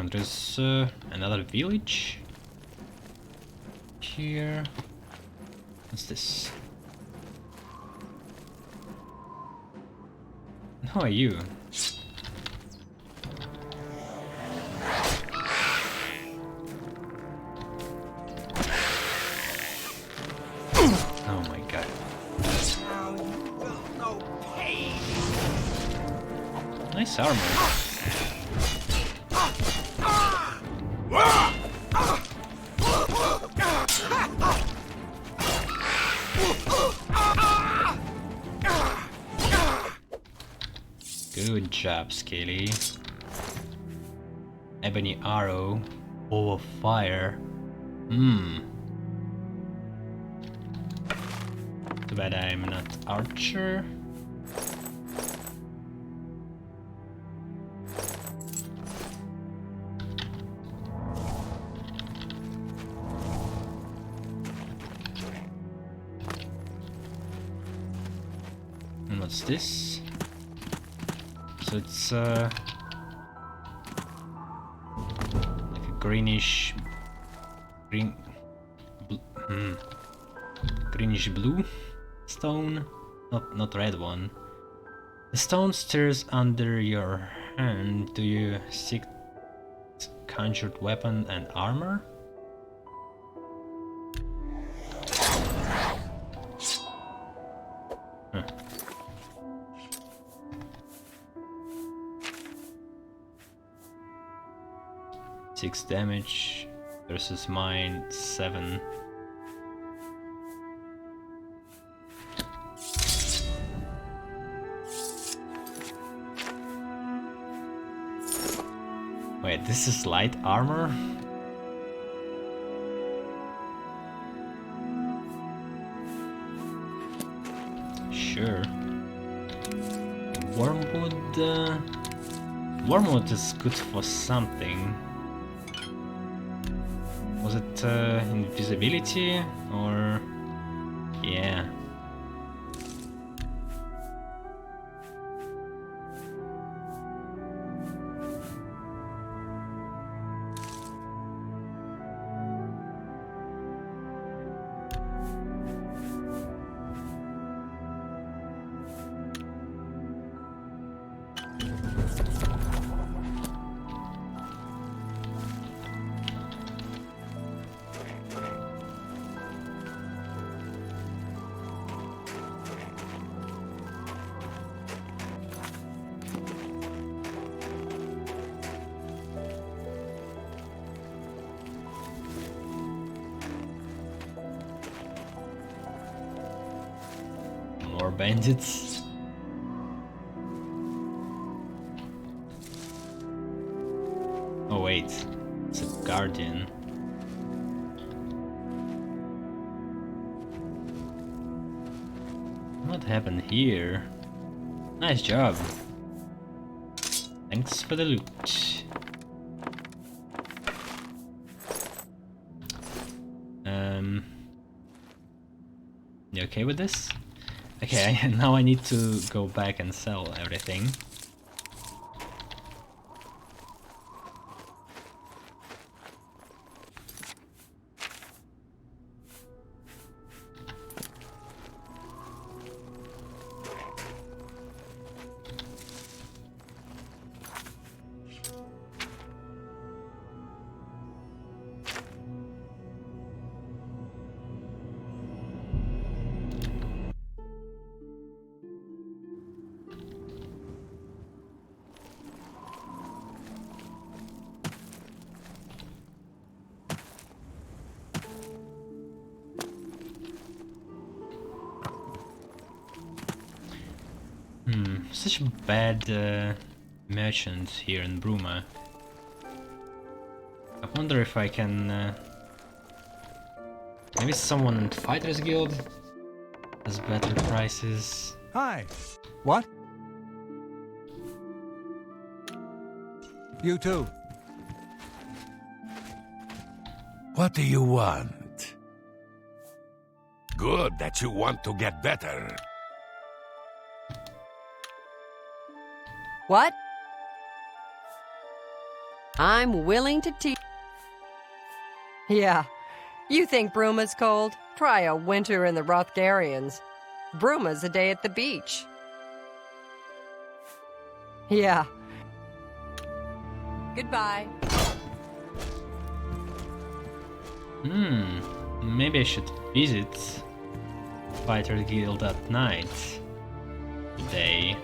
There's another village here. What's this? Who are you? Oh my god. Now you will know pain. Nice armor. Good job, Scaly. Ebony arrow, bow of fire. Too bad I'm not archer. What's this? So it's like a greenish greenish blue stone, not red one. The stone stirs under your hand. Do you seek conjured weapon and armor? Huh. 6 damage versus mine 7. Wait, this is light armor? Sure. Wormwood... Wormwood is good for something. Was it invisibility or... yeah. More bandits. Oh wait, it's a guardian. What happened here? Nice job. Thanks for the loot. You okay with this? Okay, now I need to go back and sell everything. Such a bad merchant here in Bruma. I wonder if I can... maybe someone in Fighters Guild has better prices. Hi. What? You too. What do you want? Good that you want to get better. What? I'm willing to teach. Yeah. You think Bruma's cold? Try a winter in the Rothgarians. Bruma's a day at the beach. Yeah. Goodbye. Maybe I should visit Fighter Guild at night today.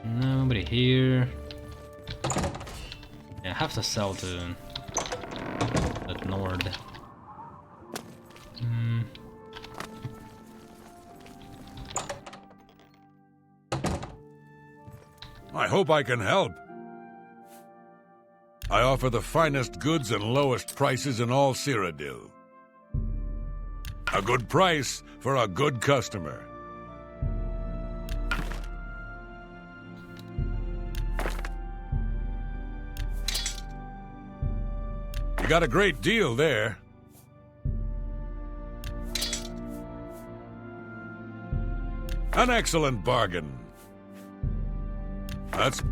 Nobody here. Yeah, I have to sell to that Nord. hope I can help. I offer the finest goods and lowest prices in all Cyrodiil. A good price for a good customer. You got a great deal there. An excellent bargain. That's...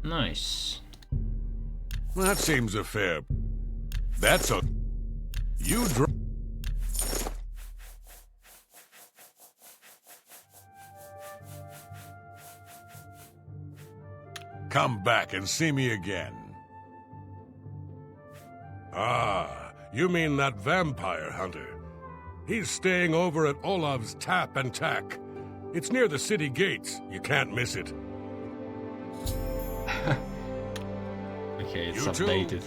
Nice. That seems a fair... That's a... You dr... Come back and see me again. Ah, you mean that vampire hunter. He's staying over at Olav's Tap and Tack. It's near the city gates. You can't miss it. Okay, it's You too. updated.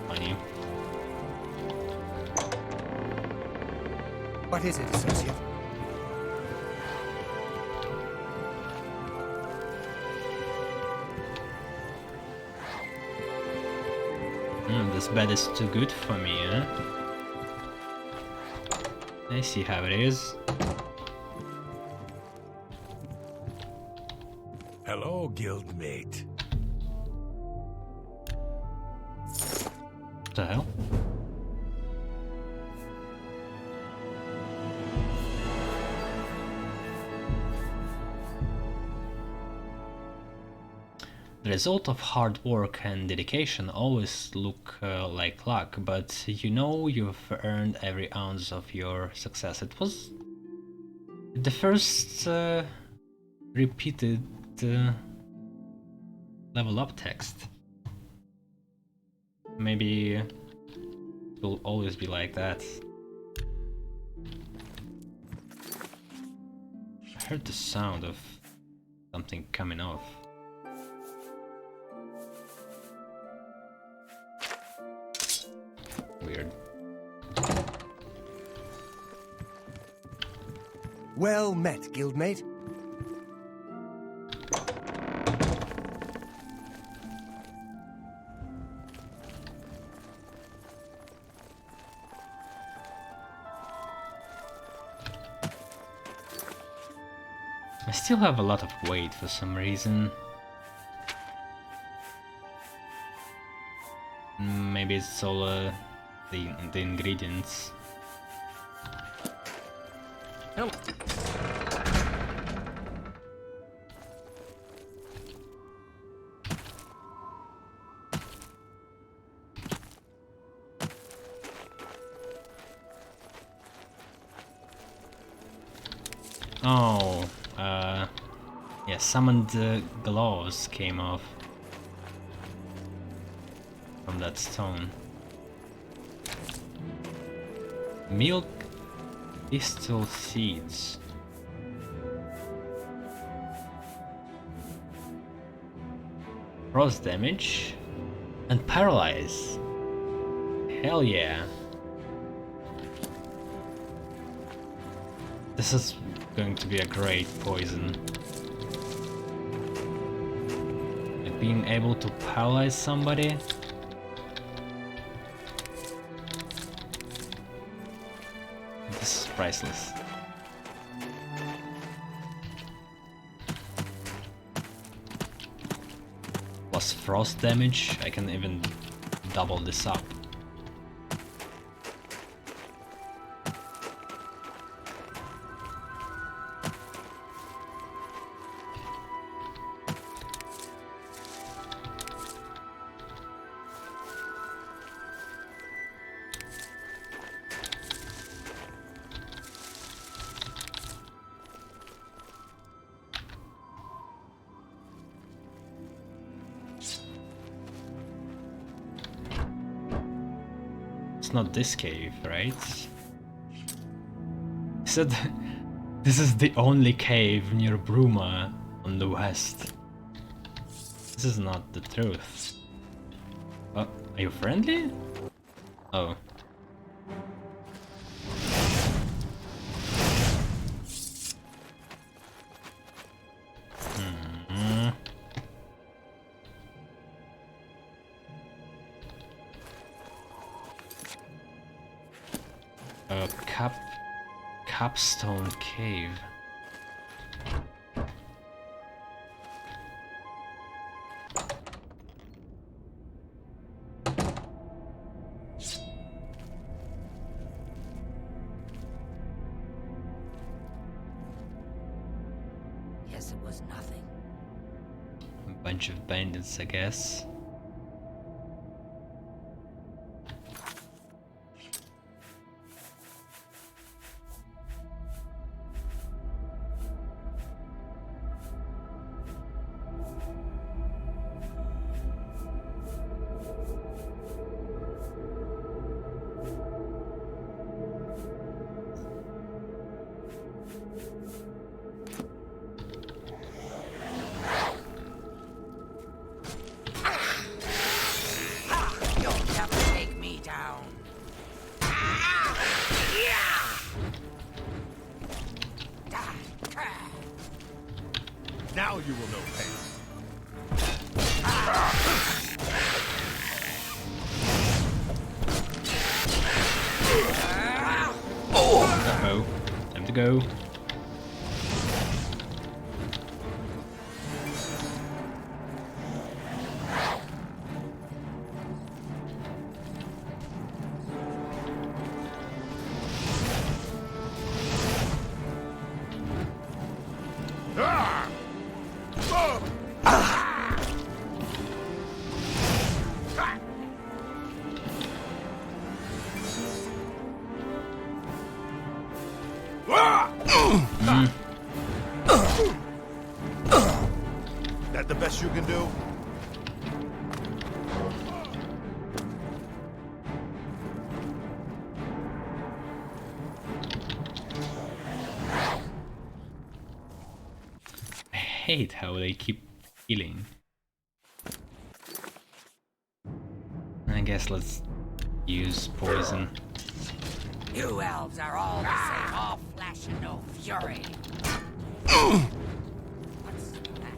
Funny. What is it, associate? This bed is too good for me, huh? I see how it is. Hello, guildmate. What the hell? The result of hard work and dedication always look like luck, but you know you've earned every ounce of your success. It was the first repeated level up text. Maybe it will always be like that. I heard the sound of something coming off. Weird. Well met, guildmate. I still have a lot of weight for some reason. Maybe it's all the ingredients. Oh, yeah, summoned gloves came off from that stone. Milk pistol seeds. Frost damage and paralyze. Hell yeah. This is going to be a great poison. Like being able to paralyze somebody. This is priceless. Plus frost damage, I can even double this up. It's not this cave, right? He said this is the only cave near Bruma on the west. This is not the truth. Are you friendly? Oh. a capstone cave. Guess it was nothing. A bunch of bandits, I guess. You'll never take me down. Now you will know pain. Uh-oh. Time to go. That the best you can do? I hate how they keep healing. I guess let's use poison. You elves are all the same, all flesh and no fury. What's the matter?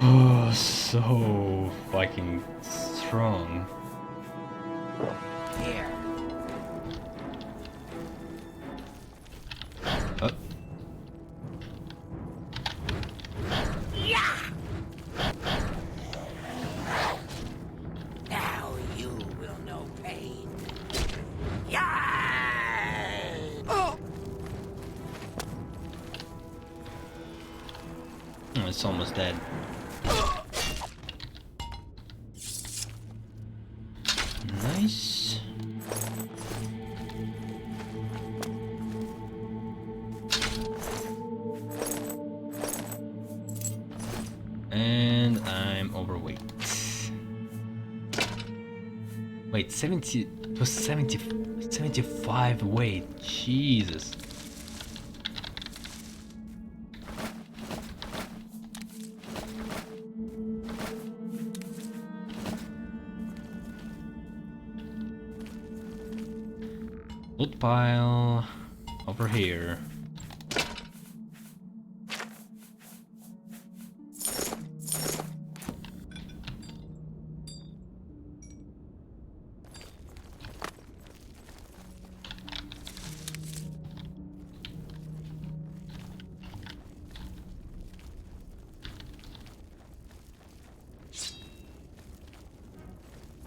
Oh, so fucking strong. Here. Oh, Now you will know pain. Yeah. it's almost dead. Nice. And I'm overweight. Wait, 70 it was 75 weight. Jesus. Loot pile over here.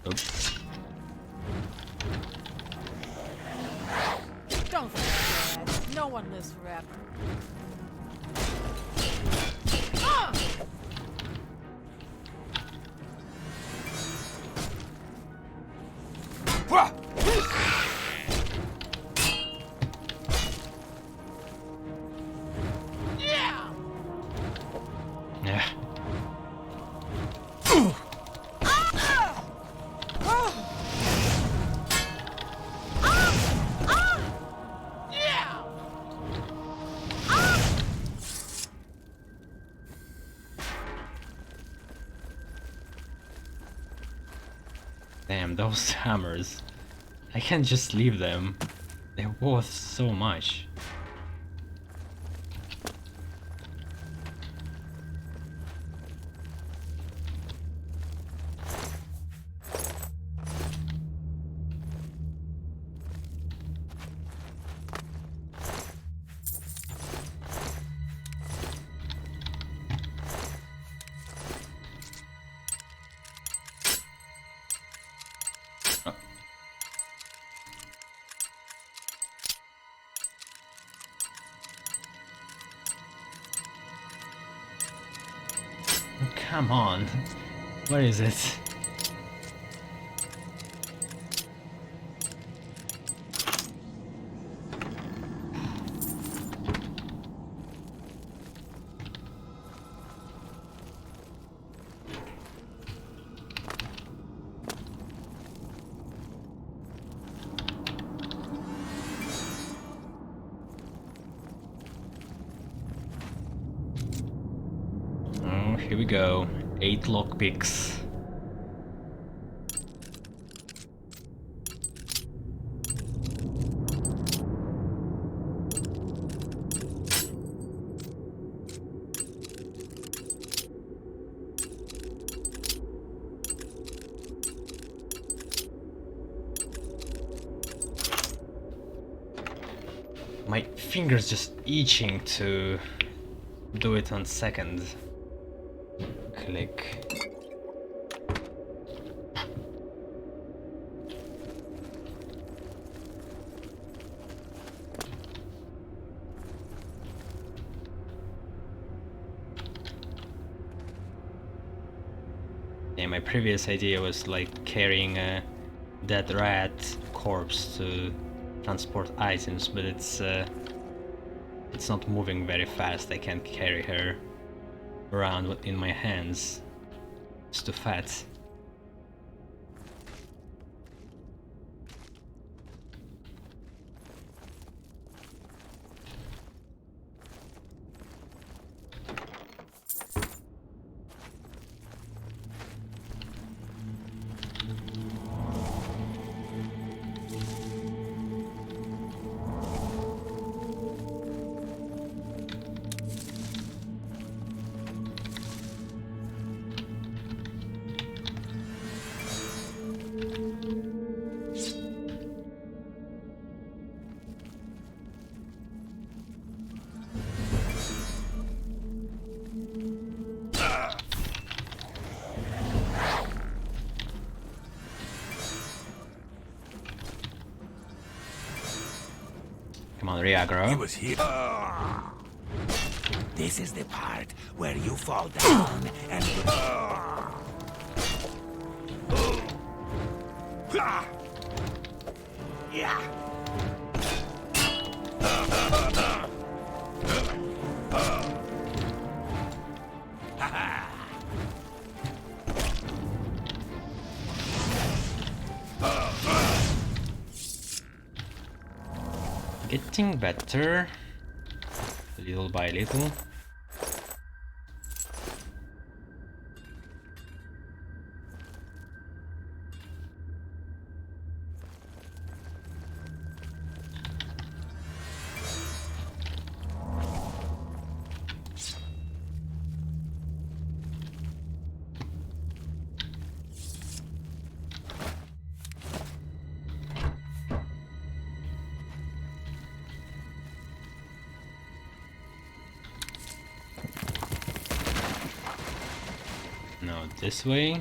Oops. Don't feel bad. No one lives forever. Yeah. Damn, those hammers. I can't just leave them. They're worth so much. Come on. Where is it? Oh, here we go. 8 lockpicks. My fingers just itching to do it on second click. Yeah, my previous idea was like carrying a dead rat corpse to transport items, but it's not moving very fast. I can't carry her around in my hands. It's too fat. Come on, Riagro. He was here. This is the part where you fall down and... Yeah. Getting better, little by little. Now this way.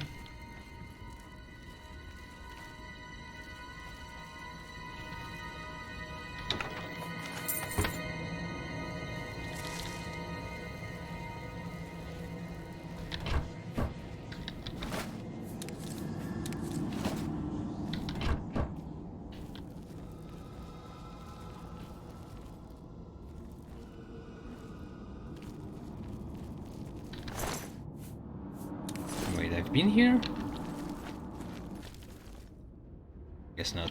Wait, I've been here? Guess not.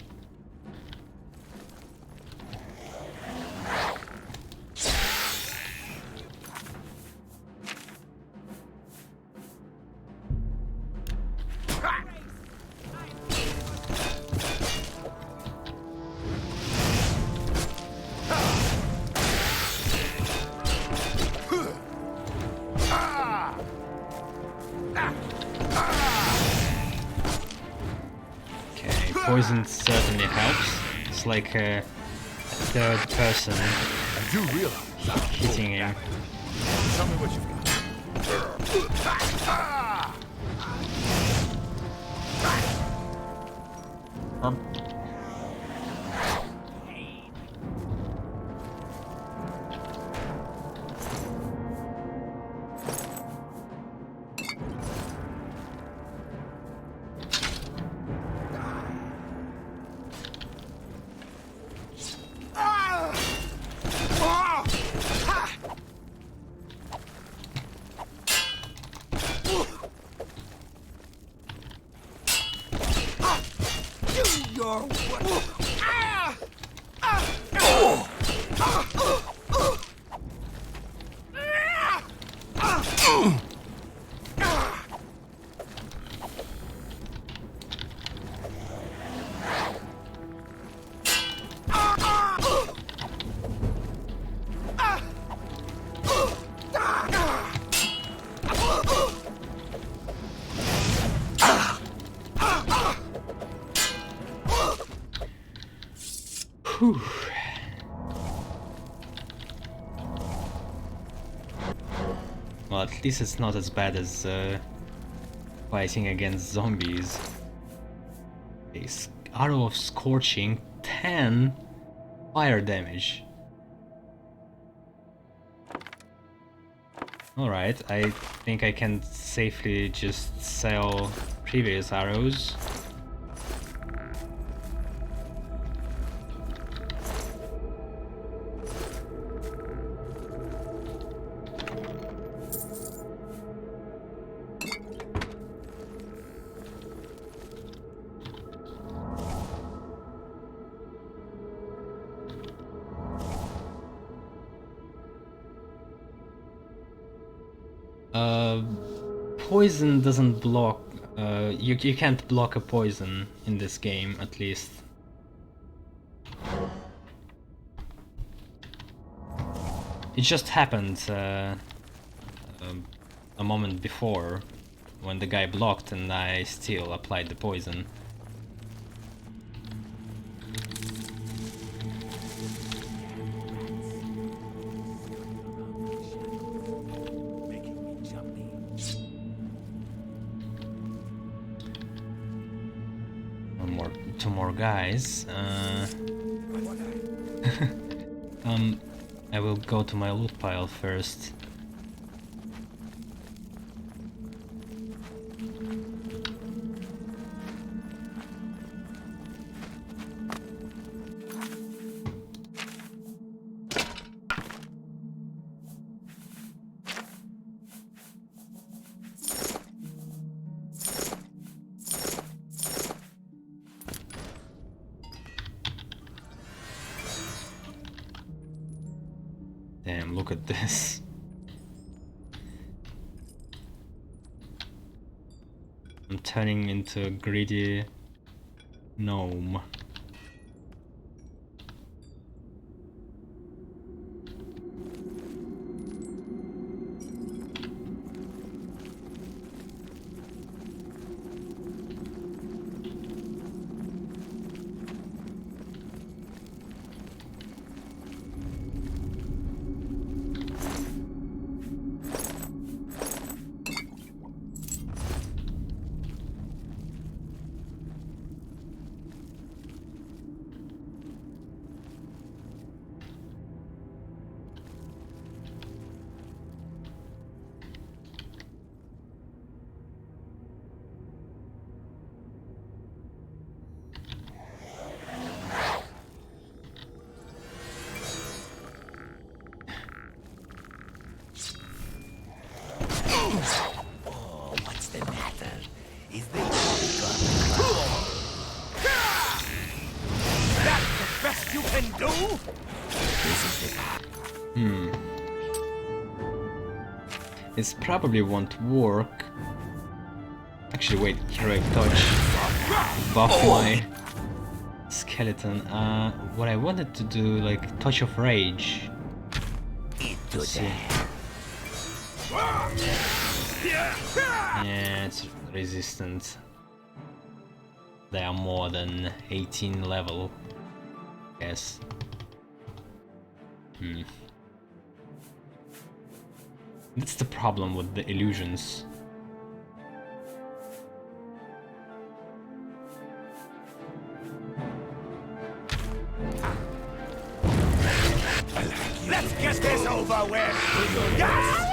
Okay, poison certainly helps. It's like a third person I do realize. hitting him. Tell me what you've got. Whew. Well, at least it's not as bad as fighting against zombies. A arrow of scorching, 10 fire damage. Alright, I think I can safely just sell previous arrows. Poison doesn't block. You can't block a poison in this game, at least. It just happened a moment before, when the guy blocked and I still applied the poison. Two more guys. I will go to my loot pile first. Damn, look at this. I'm turning into a greedy gnome. Oh, what's the matter? Is there That's the best you can do? This probably won't work. Actually, wait, heroic touch. Buff my skeleton. What I wanted to do, like, touch of rage. into See. that? Yeah, it's resistant. They are more than 18 level. Yes. That's the problem with the illusions. Let's get this over with! Yes!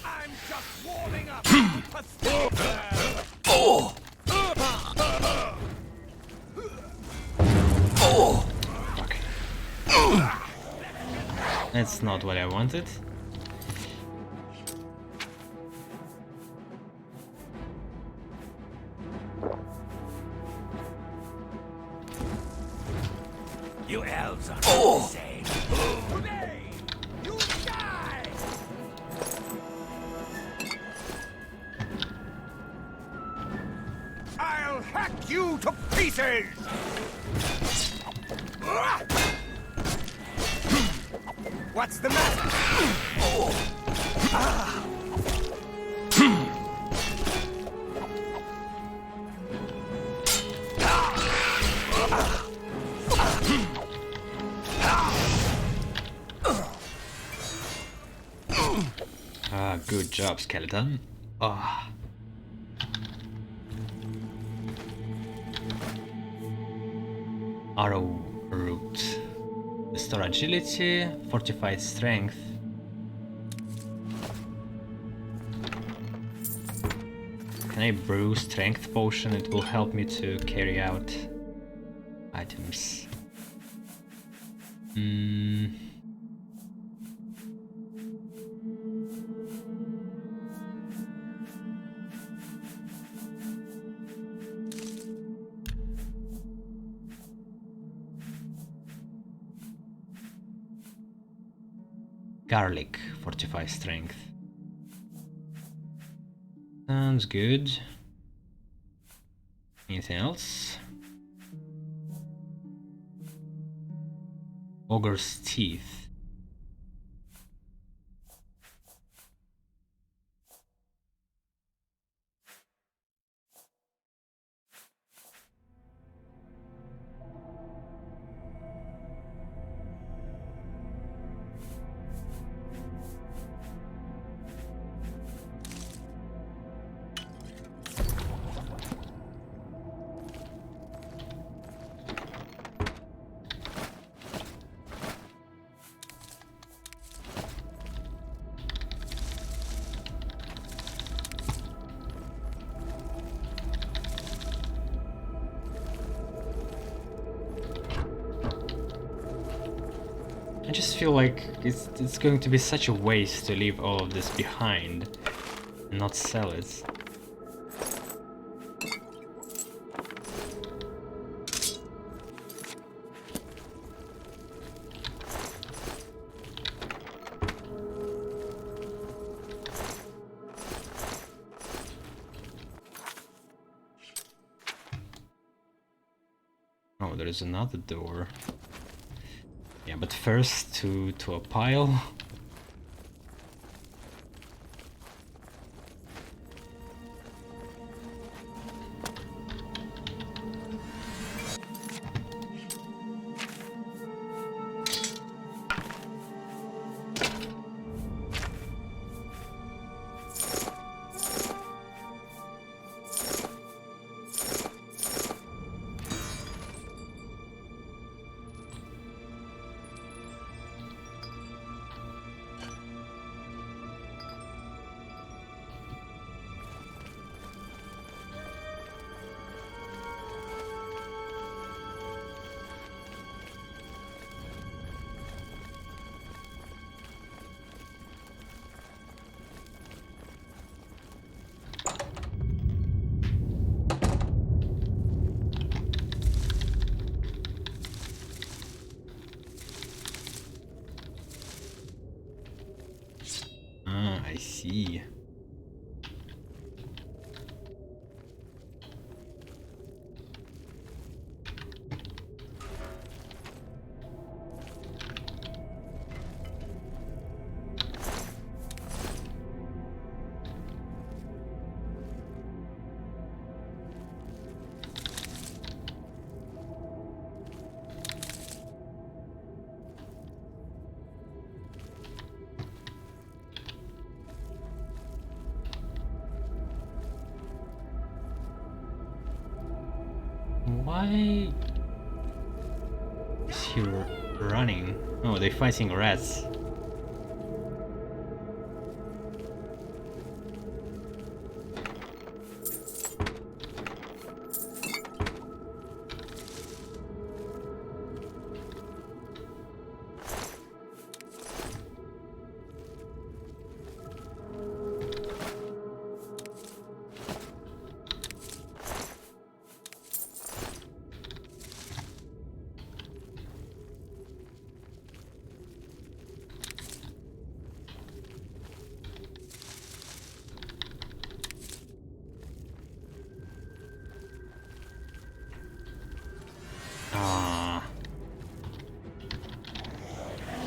I'm just warming up! Fuck. That's not what I wanted. You elves are all the same. Today, you die! I'll hack you to pieces! What's the matter? Ah, good job, skeleton. Ah. Arrow root. Restore agility, fortified strength. Can I brew strength potion? It will help me to carry out items. Garlic, fortify strength. Sounds good. Anything else? Ogre's teeth. I just feel like it's going to be such a waste to leave all of this behind and not sell it. Oh, there is another door. Yeah, but first to a pile. Ah, I see. Why is he running? Oh, they're fighting rats.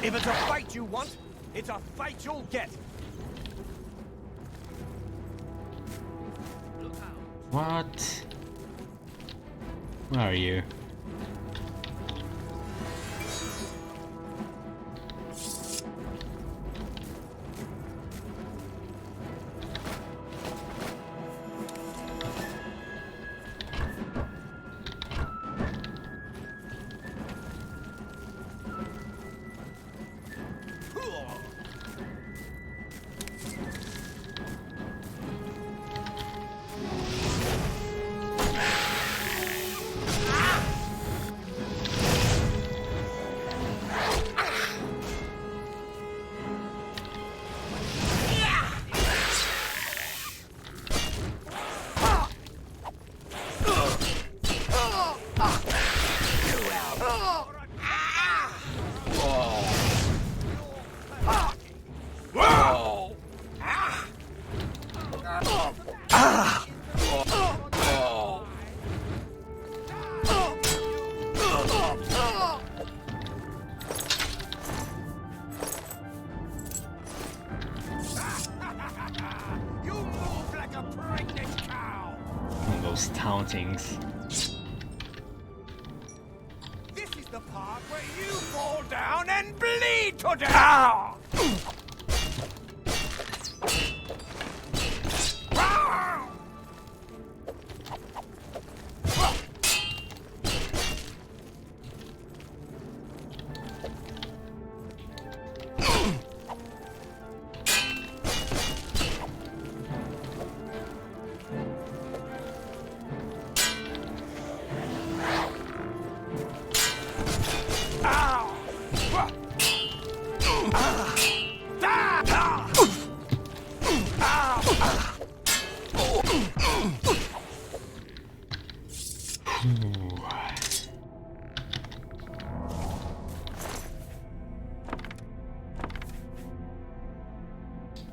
If it's a fight you want, it's a fight you'll get. What? Where are you? You move like a pregnant cow. Those tauntings. This is the part where you fall down and bleed to death.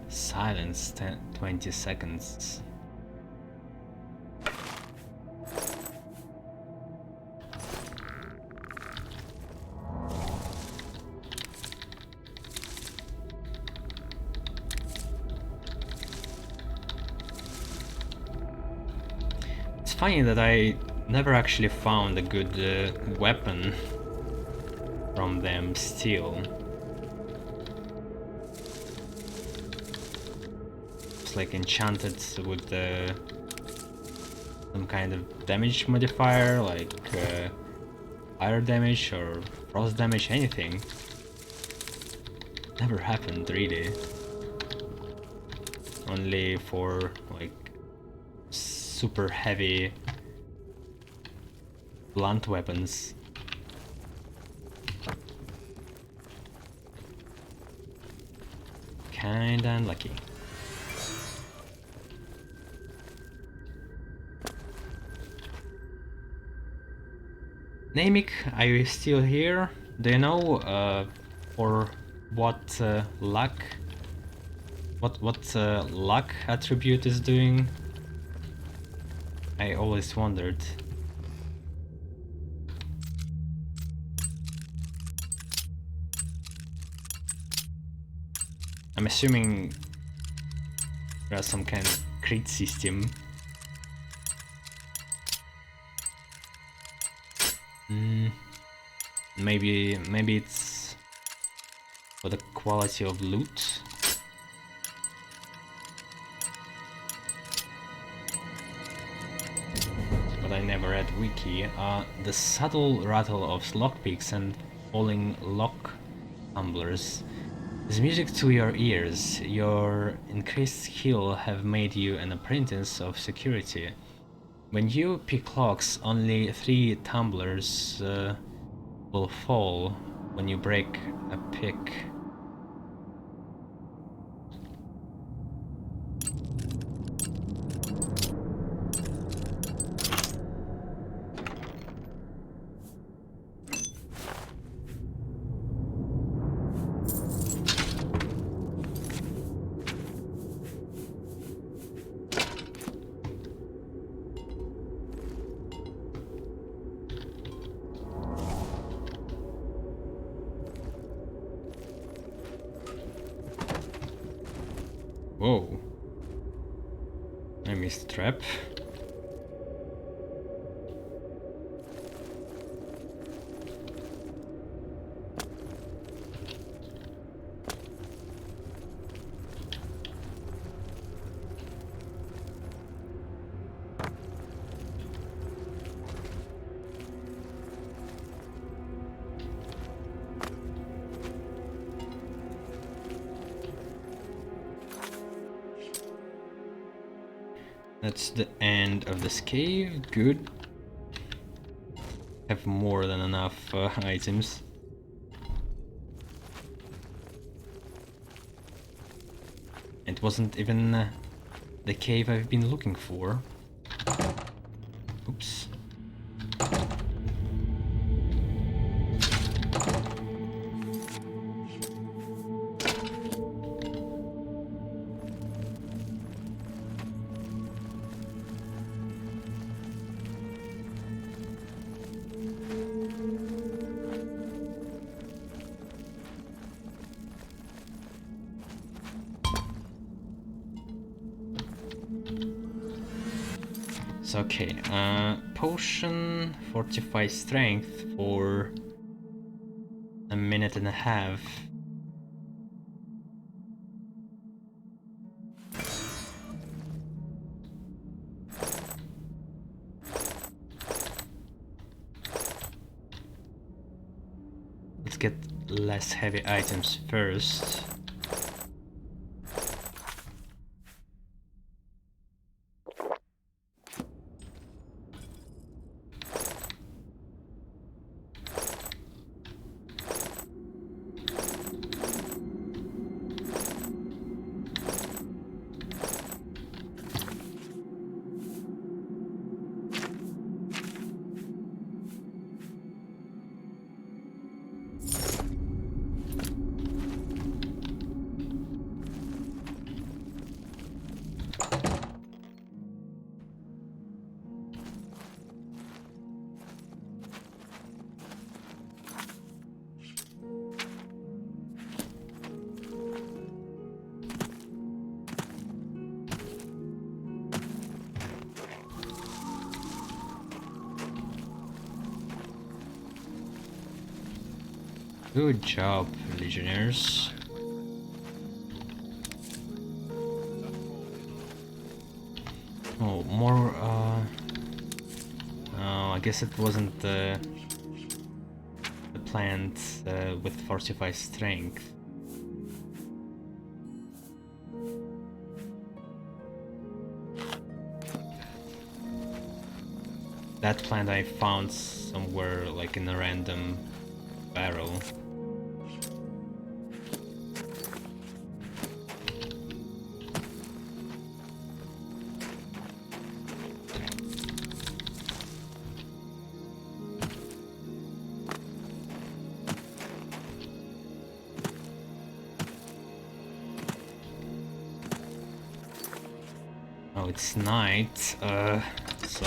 Silence 20 seconds. It's funny that I never actually found a good weapon from them still. It's like enchanted with some kind of damage modifier, like fire damage or frost damage, anything. Never happened really. Only for like super heavy blunt weapons. Kinda unlucky. Namek, are you still here? Do you know for what luck luck attribute is doing? I always wondered. I'm assuming there's some kind of crit system. Maybe it's for the quality of loot. But I never had wiki. The subtle rattle of lockpicks and falling lock tumblers is music to your ears. Your increased skill have made you an apprentice of security. When you pick locks, only 3 tumblers will fall when you break a pick. Whoa. I missed the trap. That's the end of this cave. Good. Have more than enough items. It wasn't even the cave I've been looking for. Oops. So, okay, potion fortify strength for a minute and a half. Let's get less heavy items first. Good job, Legionnaires. Oh, more, oh, I guess it wasn't the plant with fortified strength. That plant I found somewhere like in a random barrel. Oh, it's night, so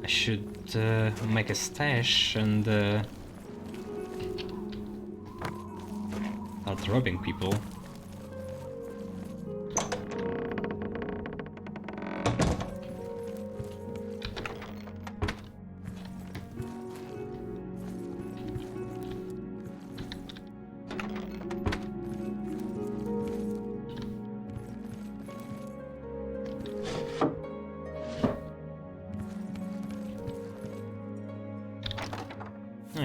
I should make a stash and start robbing people.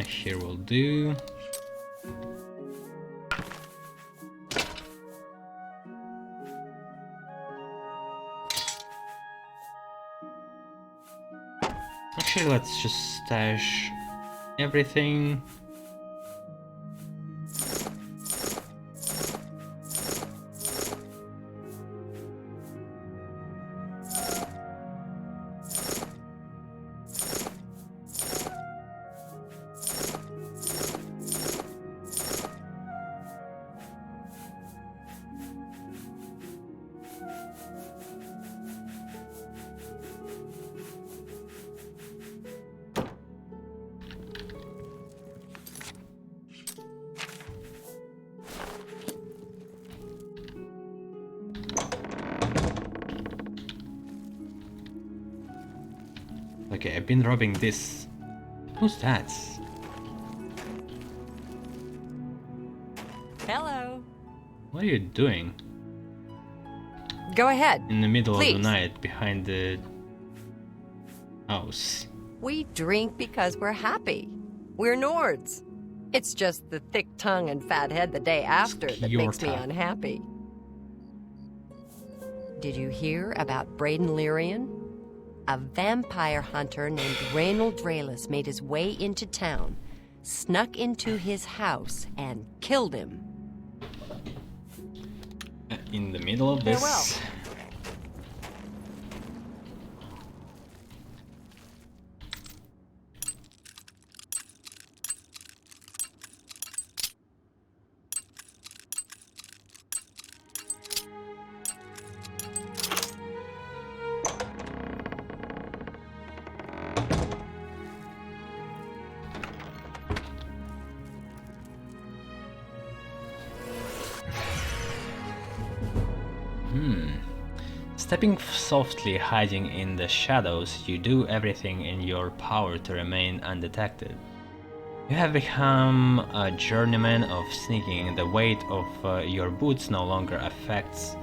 Here will do. Actually, let's just stash everything. Okay, I've been robbing this. Who's that? Hello. What are you doing? Go ahead. In the middle of Please. the night behind the house. We drink because we're happy. We're Nords. It's just the thick tongue and fat head the day after that makes me Skjorta. unhappy. Did you hear about Braden Lyrian? A vampire hunter named Reynold Draelis made his way into town, snuck into his house, and killed him. In the middle of this. Farewell. Stepping softly, hiding in the shadows, you do everything in your power to remain undetected. You have become a journeyman of sneaking. The weight of your boots no longer affects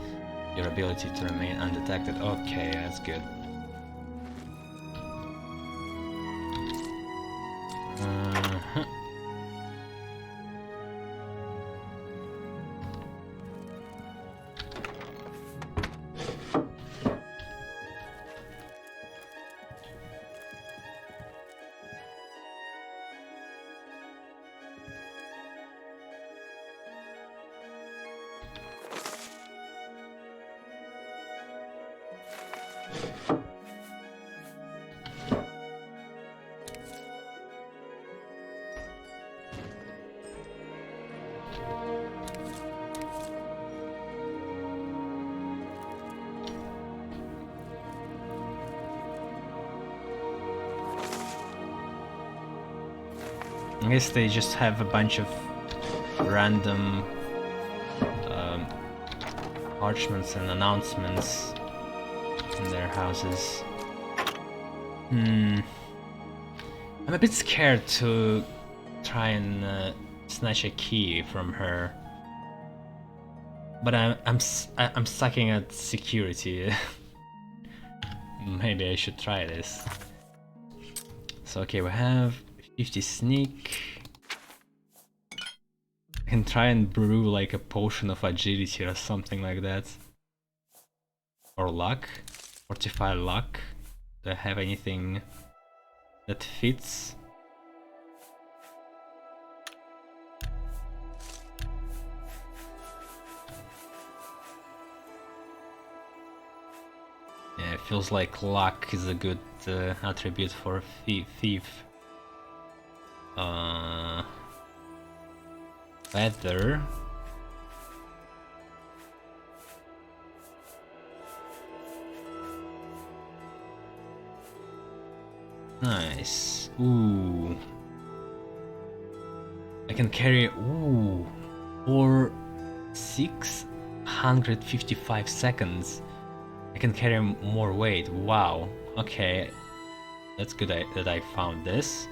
your ability to remain undetected. Okay, that's good. Uh-huh. I guess they just have a bunch of random parchments and announcements in their houses. I'm a bit scared to try and snatch a key from her, but I'm sucking at security. Maybe I should try this. So okay, we have 50 sneak. I can try and brew like a potion of agility or something like that. Or luck. Fortify luck. Do I have anything that fits? Yeah, it feels like luck is a good attribute for a thief. Weather. Nice. Ooh. I can carry for 655 seconds. I can carry more weight. Wow. Okay. That's good that I found this.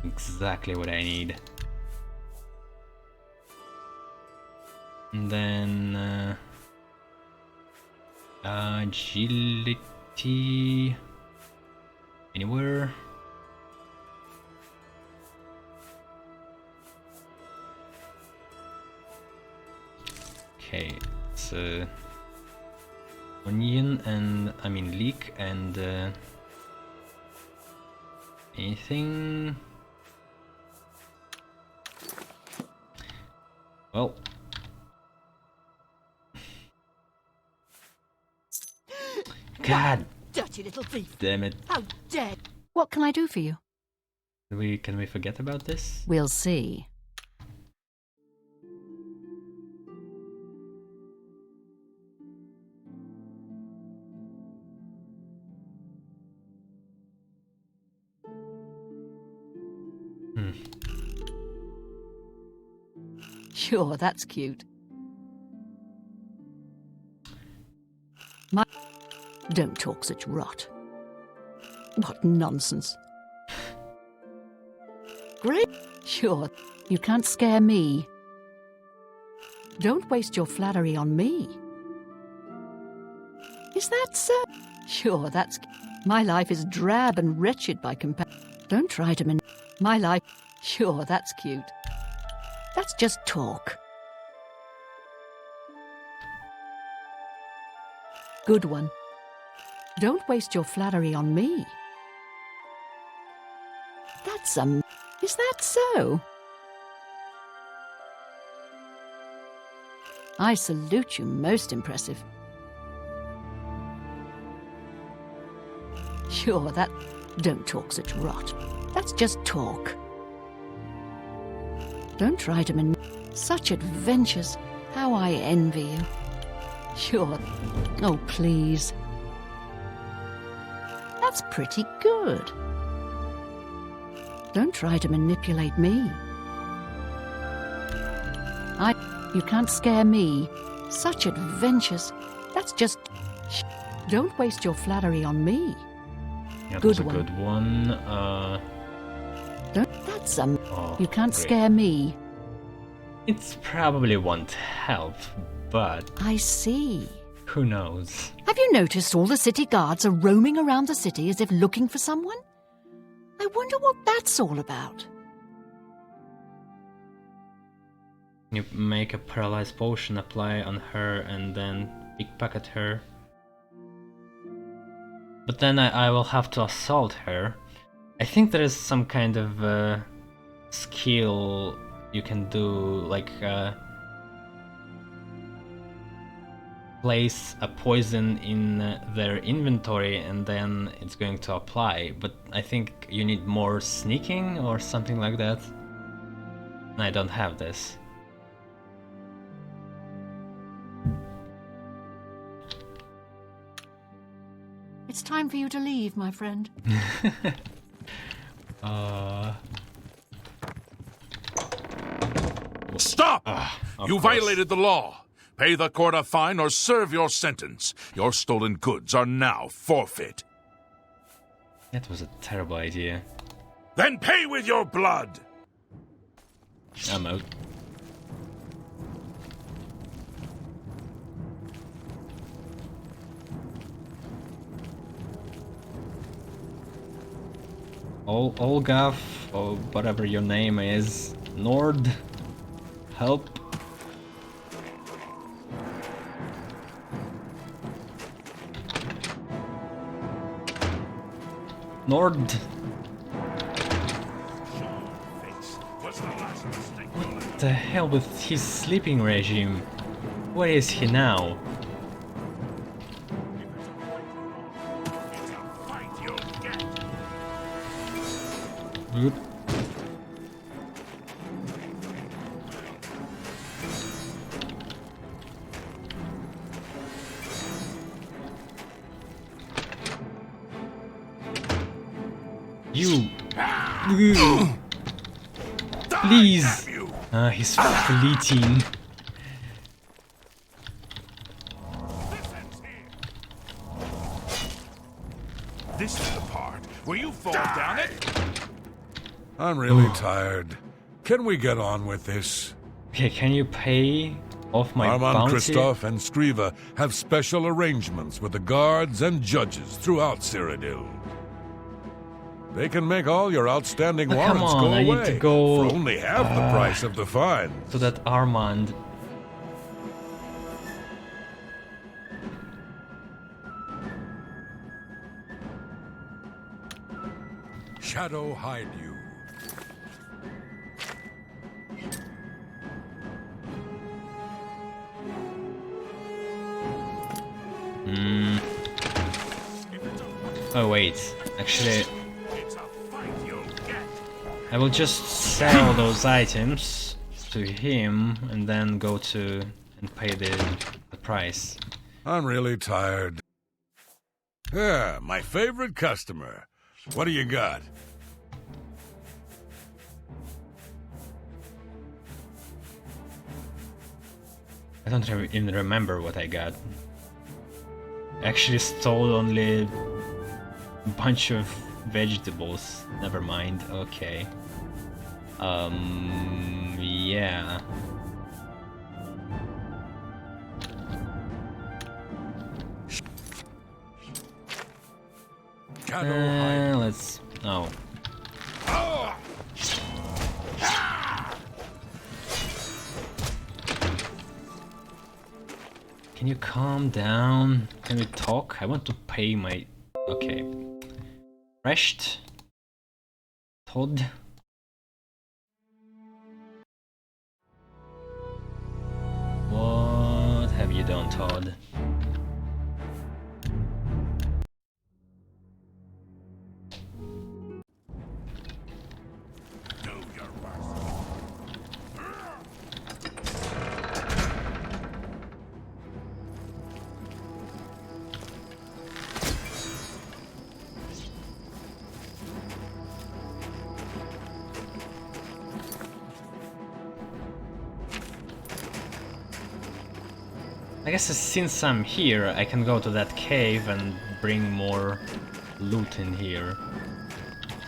Exactly what I need. And then agility anywhere. Okay, it's onion and I mean leek and anything. Well, God Dirty little thief! damn it! How dare! What can I do for you? Can we forget about this? We'll see. Sure, that's cute. Don't talk such rot. What nonsense. Great. Sure, you can't scare me. Don't waste your flattery on me. Is that so? Sure, that's... My life is drab and wretched by comparison. Don't try to my life... Sure, that's cute. That's just talk. Good one. Don't waste your flattery on me. That's Is that so? I salute you, most impressive. Sure, that... Don't talk such rot. That's just talk. Don't try to Such adventures. How I envy you. Sure. Oh, please. That's pretty good. Don't try to manipulate me. You can't scare me. Such adventures. That's just... Don't waste your flattery on me. Yeah, Good that's a one. good one. That's Oh, You can't great. scare me. It's probably won't help, but I see. who knows? Have you noticed all the city guards are roaming around the city as if looking for someone? I wonder what that's all about. You make a paralyzed potion, apply on her, and then pickpocket her. But then I will have to assault her. I think there is some kind of skill you can do, like place a poison in their inventory and then it's going to apply. But I think you need more sneaking or something like that. And I don't have this. It's time for you to leave, my friend. Stop! Of You course. violated the law. Pay the court a fine or serve your sentence. Your stolen goods are now forfeit. That was a terrible idea. Then pay with your blood! I'm out. Olgaf, or whatever your name is, Nord, help. Nord, what the hell with his sleeping regime? Where is he now? Good. You. Please. He's fleeting. This is the part where you fall down it. I'm really tired. Can we get on with this? Okay, can you pay off my Armand, bounty? Christoph, and Skriva have special arrangements with the guards and judges throughout Cyrodiil. They can make all your outstanding Oh, come warrants on, go I away need to go for only half the price of the fine. to that Armand. Shadow hide you. Oh wait, actually, I will just sell those items to him and then go to and pay the price. I'm really tired. Yeah, my favorite customer. What do you got? I don't even remember what I got. I actually stole only a bunch of vegetables. Never mind. Okay. Yeah. Shadow hide. Let's. Oh. Can you calm down? Can we talk? I want to pay my... Okay. Resht? Todd? What have you done, Todd? I guess since I'm here, I can go to that cave and bring more loot in here.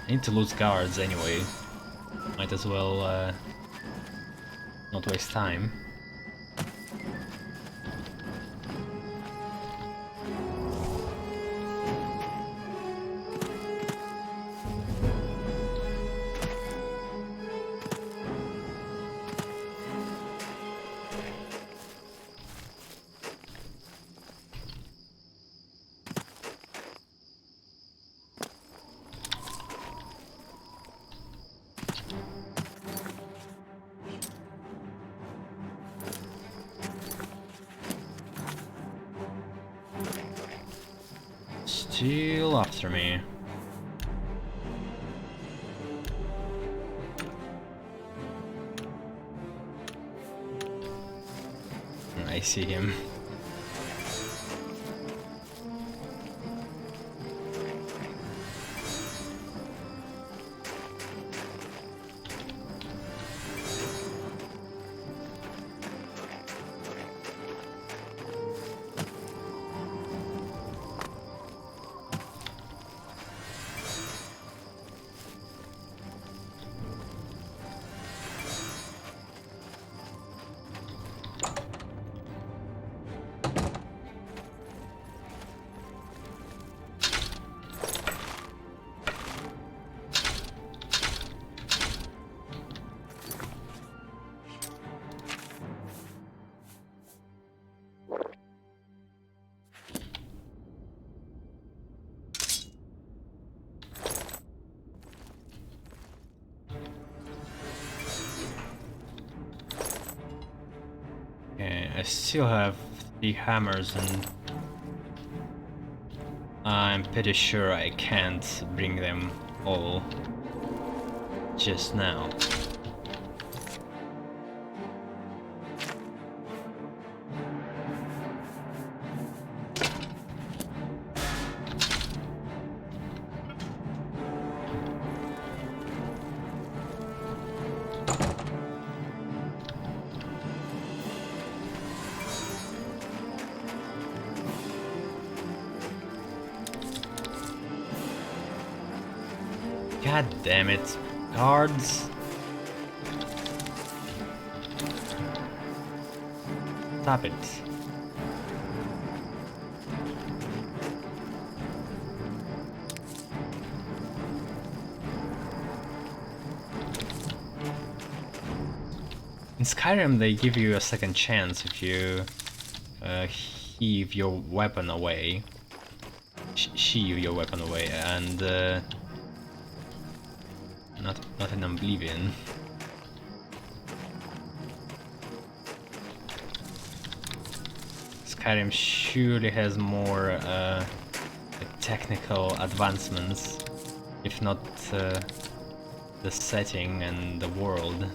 I need to loot guards anyway. Might as well not waste time. Still after me. I see him. I still have 3 hammers and I'm pretty sure I can't bring them all just now. God damn it. Guards. Stop it. In Skyrim they give you a second chance if you heave your weapon away. Sheave your weapon away, and not in Oblivion. Skyrim surely has more technical advancements, if not the setting and the world.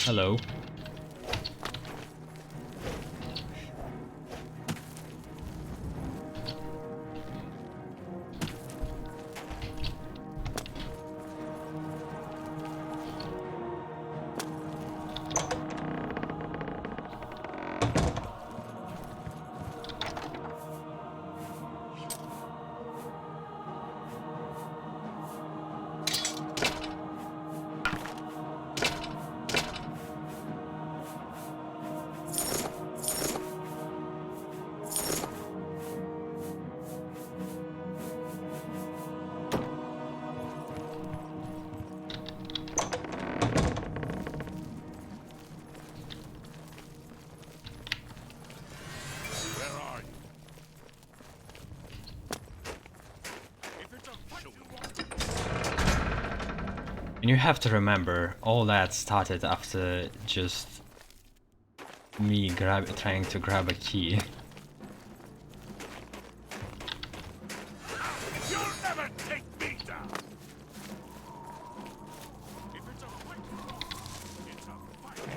Hello. And you have to remember, all that started after just me trying to grab a key. You'll never take me down! If it's a fight, it's a fight.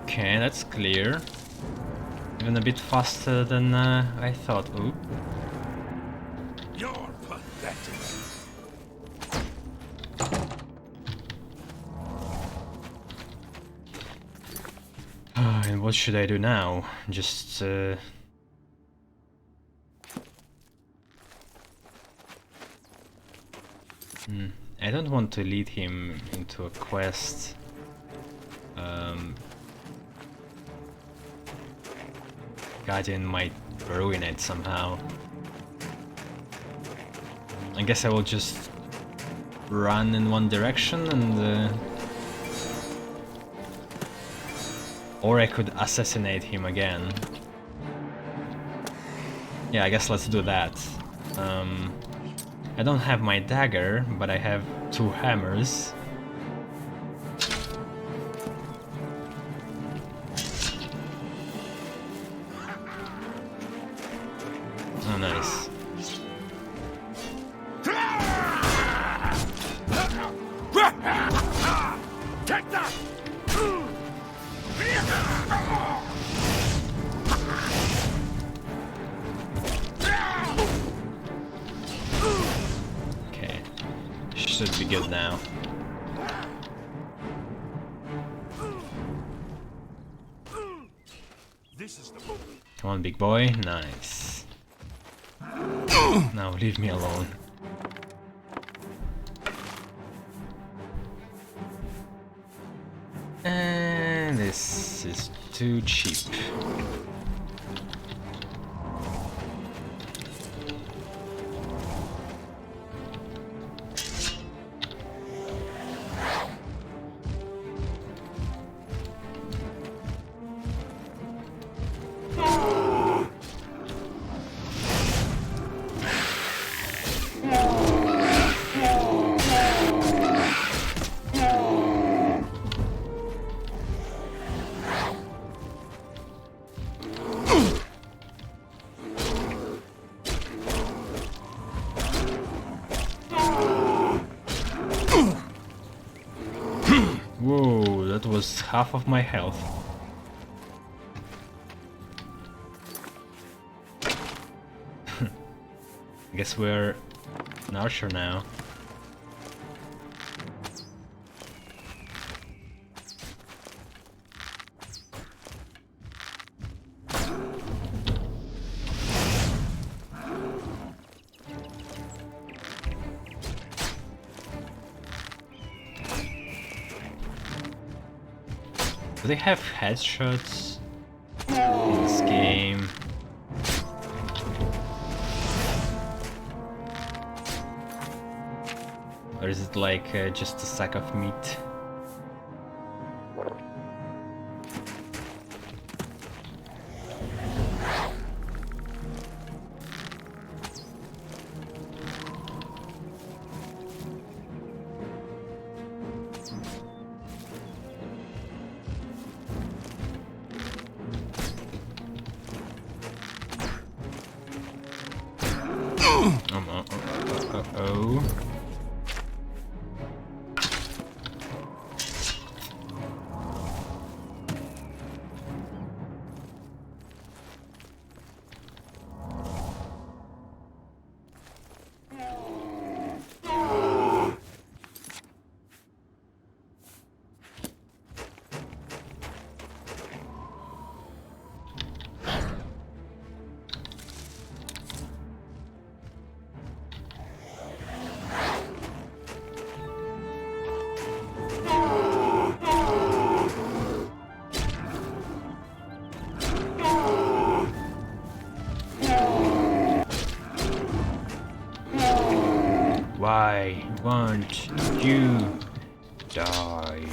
Okay, that's clear. Even a bit faster than I thought. Ooh. You're pathetic. And what should I do now? Just I don't want to lead him into a quest. Guardian might ruin it somehow. I guess I will just run in one direction and or I could assassinate him again. Yeah, I guess let's do that. I don't have my dagger, but I have 2 hammers. Oh, nice. Take that! Okay, should be good now. This is the Come on, big boy. Nice. Now leave me alone. And this is too cheap. Whoa, that was half of my health. I guess we're an archer now. Do they have headshots in this game? Or is it like just a sack of meat? Uh-oh. Why won't you die?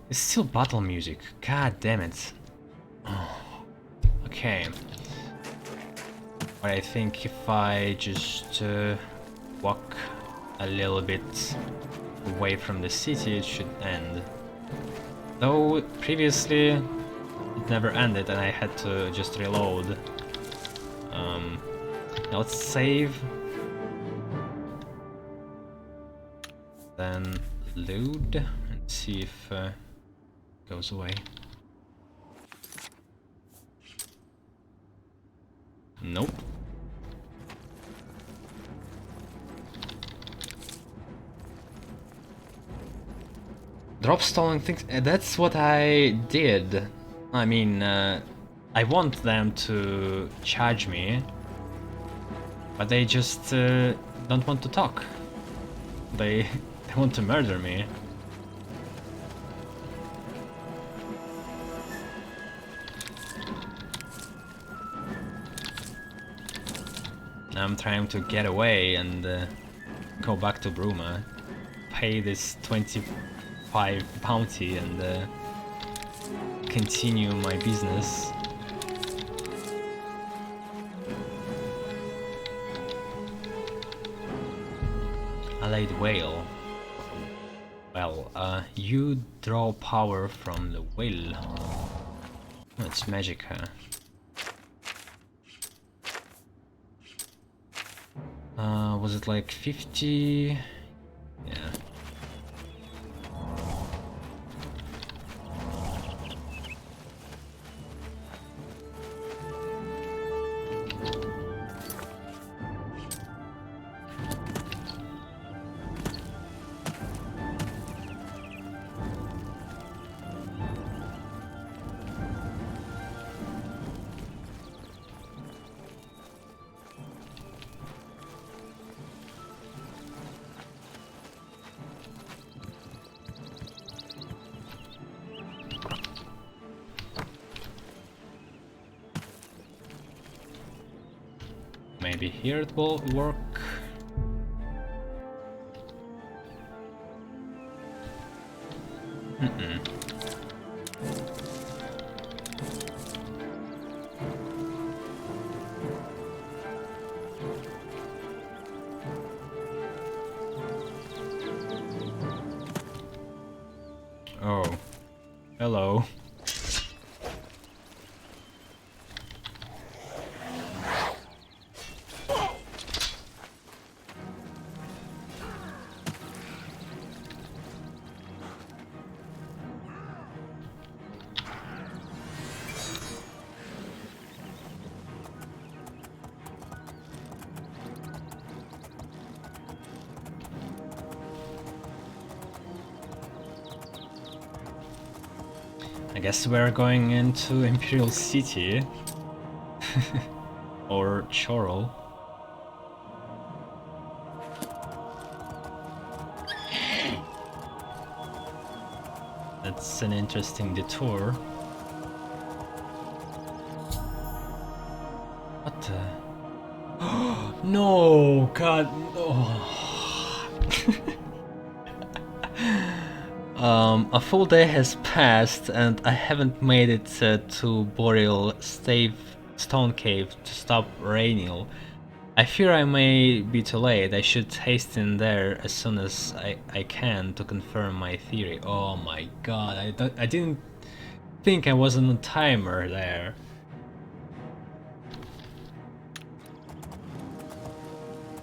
It's still battle music. God damn it. Oh. Okay. But I think if I just walk a little bit away from the city, it should end. Though previously it never ended and I had to just reload. Now let's save. Then load and see if it goes away. Nope. Drop stolen things, that's what I did. I mean, I want them to charge me, but they just don't want to talk. They want to murder me. I'm trying to get away and go back to Bruma, pay this 25 bounty and continue my business. Allied whale. Well, you draw power from the whale. Oh, it's magic, huh? Was it like 50? Yeah. Maybe here it will work. Oh, hello. I guess we're going into Imperial City. Or Chorrol. That's an interesting detour. What the? No, God, no. A full day has passed and I haven't made it to Boreal Stone Cave to stop Rainiel. I fear I may be too late. I should hasten there as soon as I can to confirm my theory. Oh my god, I didn't think I was on a timer there.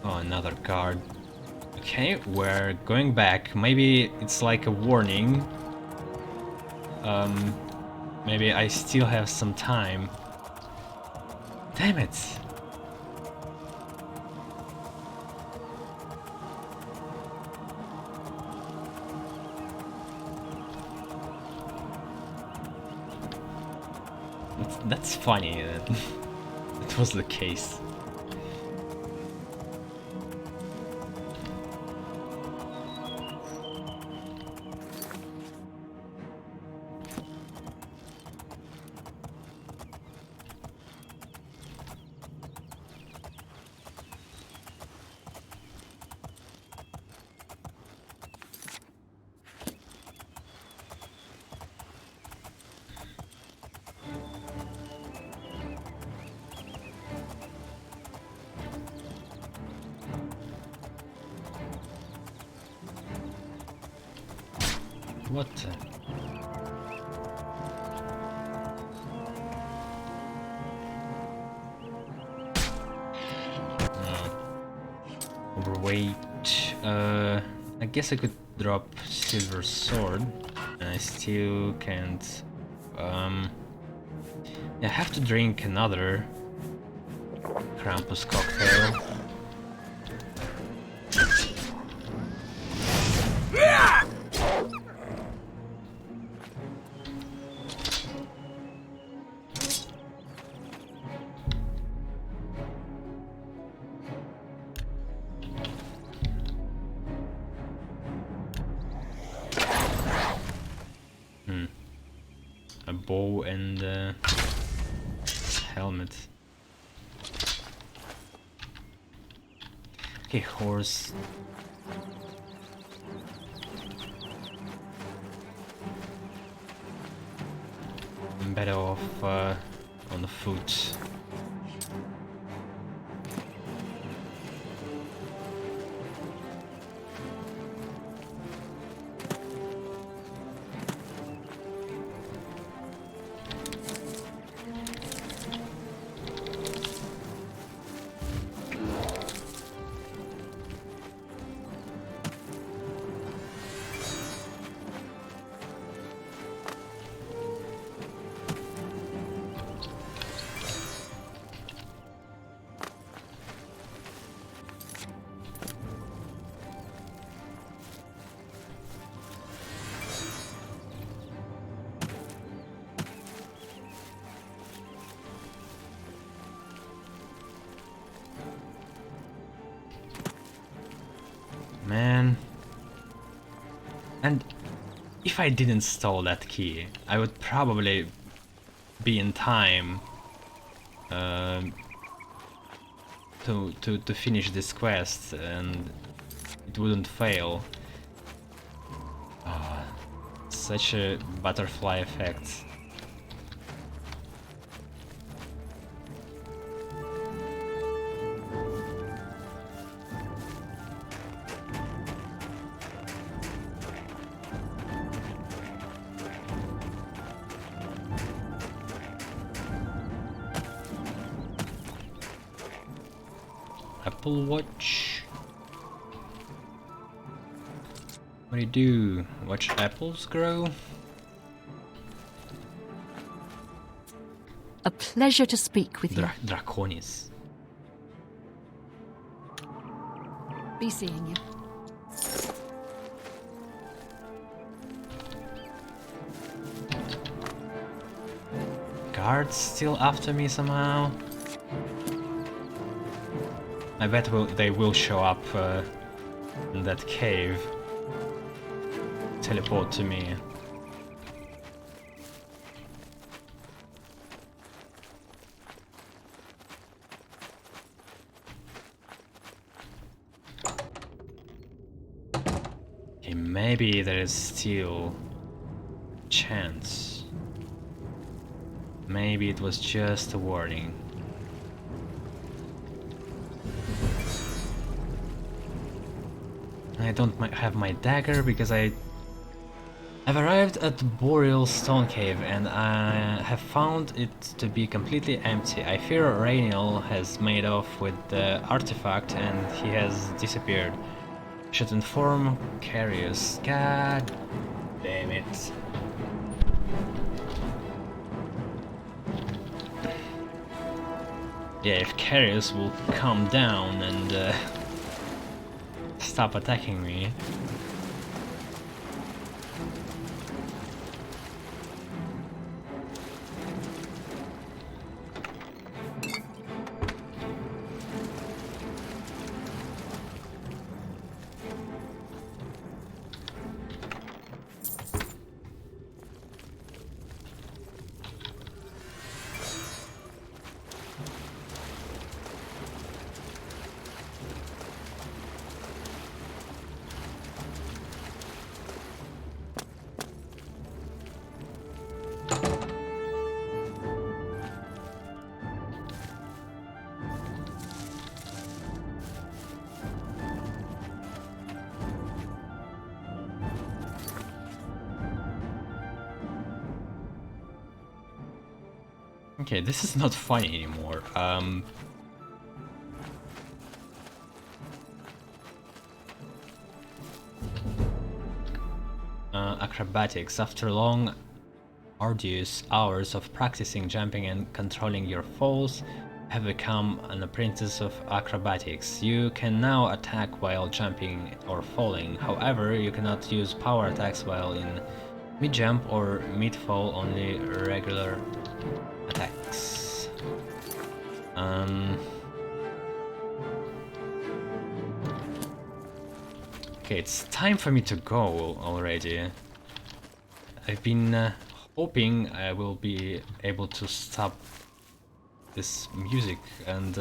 Oh, another guard. Okay, we're going back. Maybe it's like a warning. Maybe I still have some time. Damn it! That's funny that it was the case. What the? Overweight. I guess I could drop silver sword, and I still can't. I have to drink another Krampus cocktail. A bow and a helmet. Okay, horse. I'm better off on the foot. Man. And if I didn't stole that key, I would probably be in time to finish this quest and it wouldn't fail. Ah, such a butterfly effect. Apple Watch. What do you do? Watch apples grow? A pleasure to speak with you. Draconis. Be seeing you. Guards still after me somehow? I bet they will show up in that cave. Teleport to me. Okay, maybe there is still a chance. Maybe it was just a warning. I don't have my dagger because I've arrived at the Boreal Stone Cave and I have found it to be completely empty. I fear Rainiel has made off with the artifact and he has disappeared. Should inform Carius. God damn it. Yeah, if Carius will calm down and stop attacking me. Okay, this is not funny anymore. Acrobatics. After long, arduous hours of practicing jumping and controlling your falls, have become an apprentice of acrobatics. You can now attack while jumping or falling. However, you cannot use power attacks while in mid-jump or mid-fall, only regular attacks. Okay, it's time for me to go already. I've been hoping I will be able to stop this music and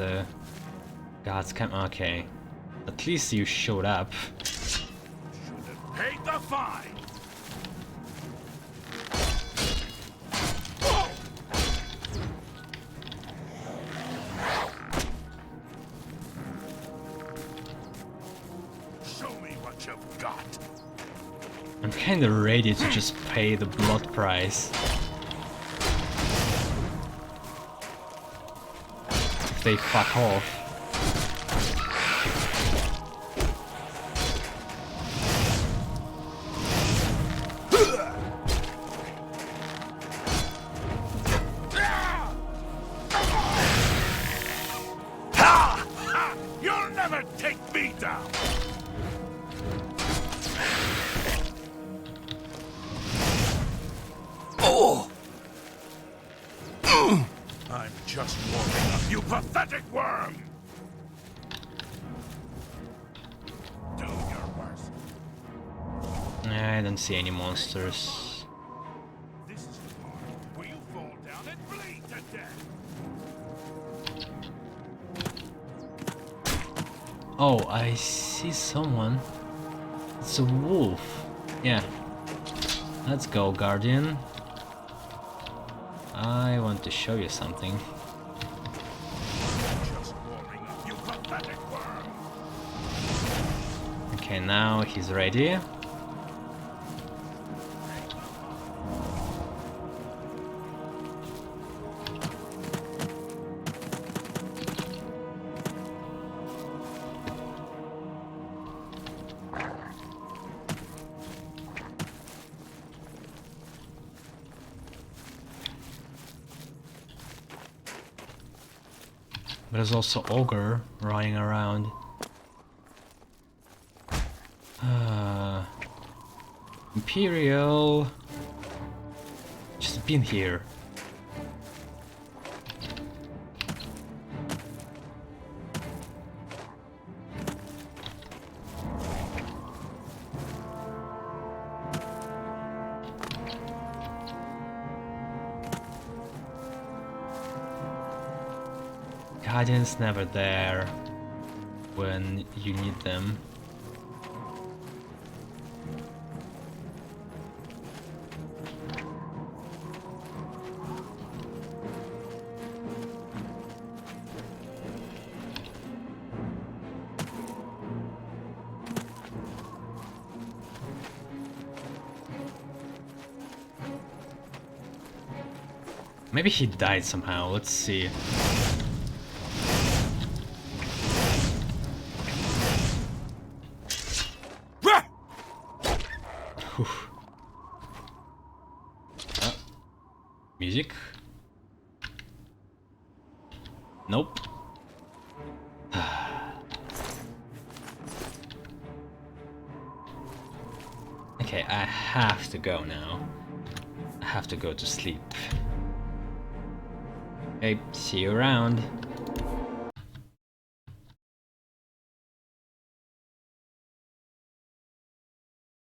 God's come. Okay, at least you showed up. Pay the fine! I'm kinda ready to just pay the blood price. If they fuck off. You'll never take me down! I'm just warming up, you pathetic worm! Do your worst. I don't see any monsters. This is the part where you fall down and bleed to death. Oh, I see someone. It's a wolf. Yeah. Let's go, Guardian. I want to show you something. Okay, now he's ready. There's also ogre running around. Imperial. Just been here. Guardian's never there when you need them. Maybe he died somehow, let's see. Music? Nope. Okay, I have to go now. I have to go to sleep. Okay, see you around.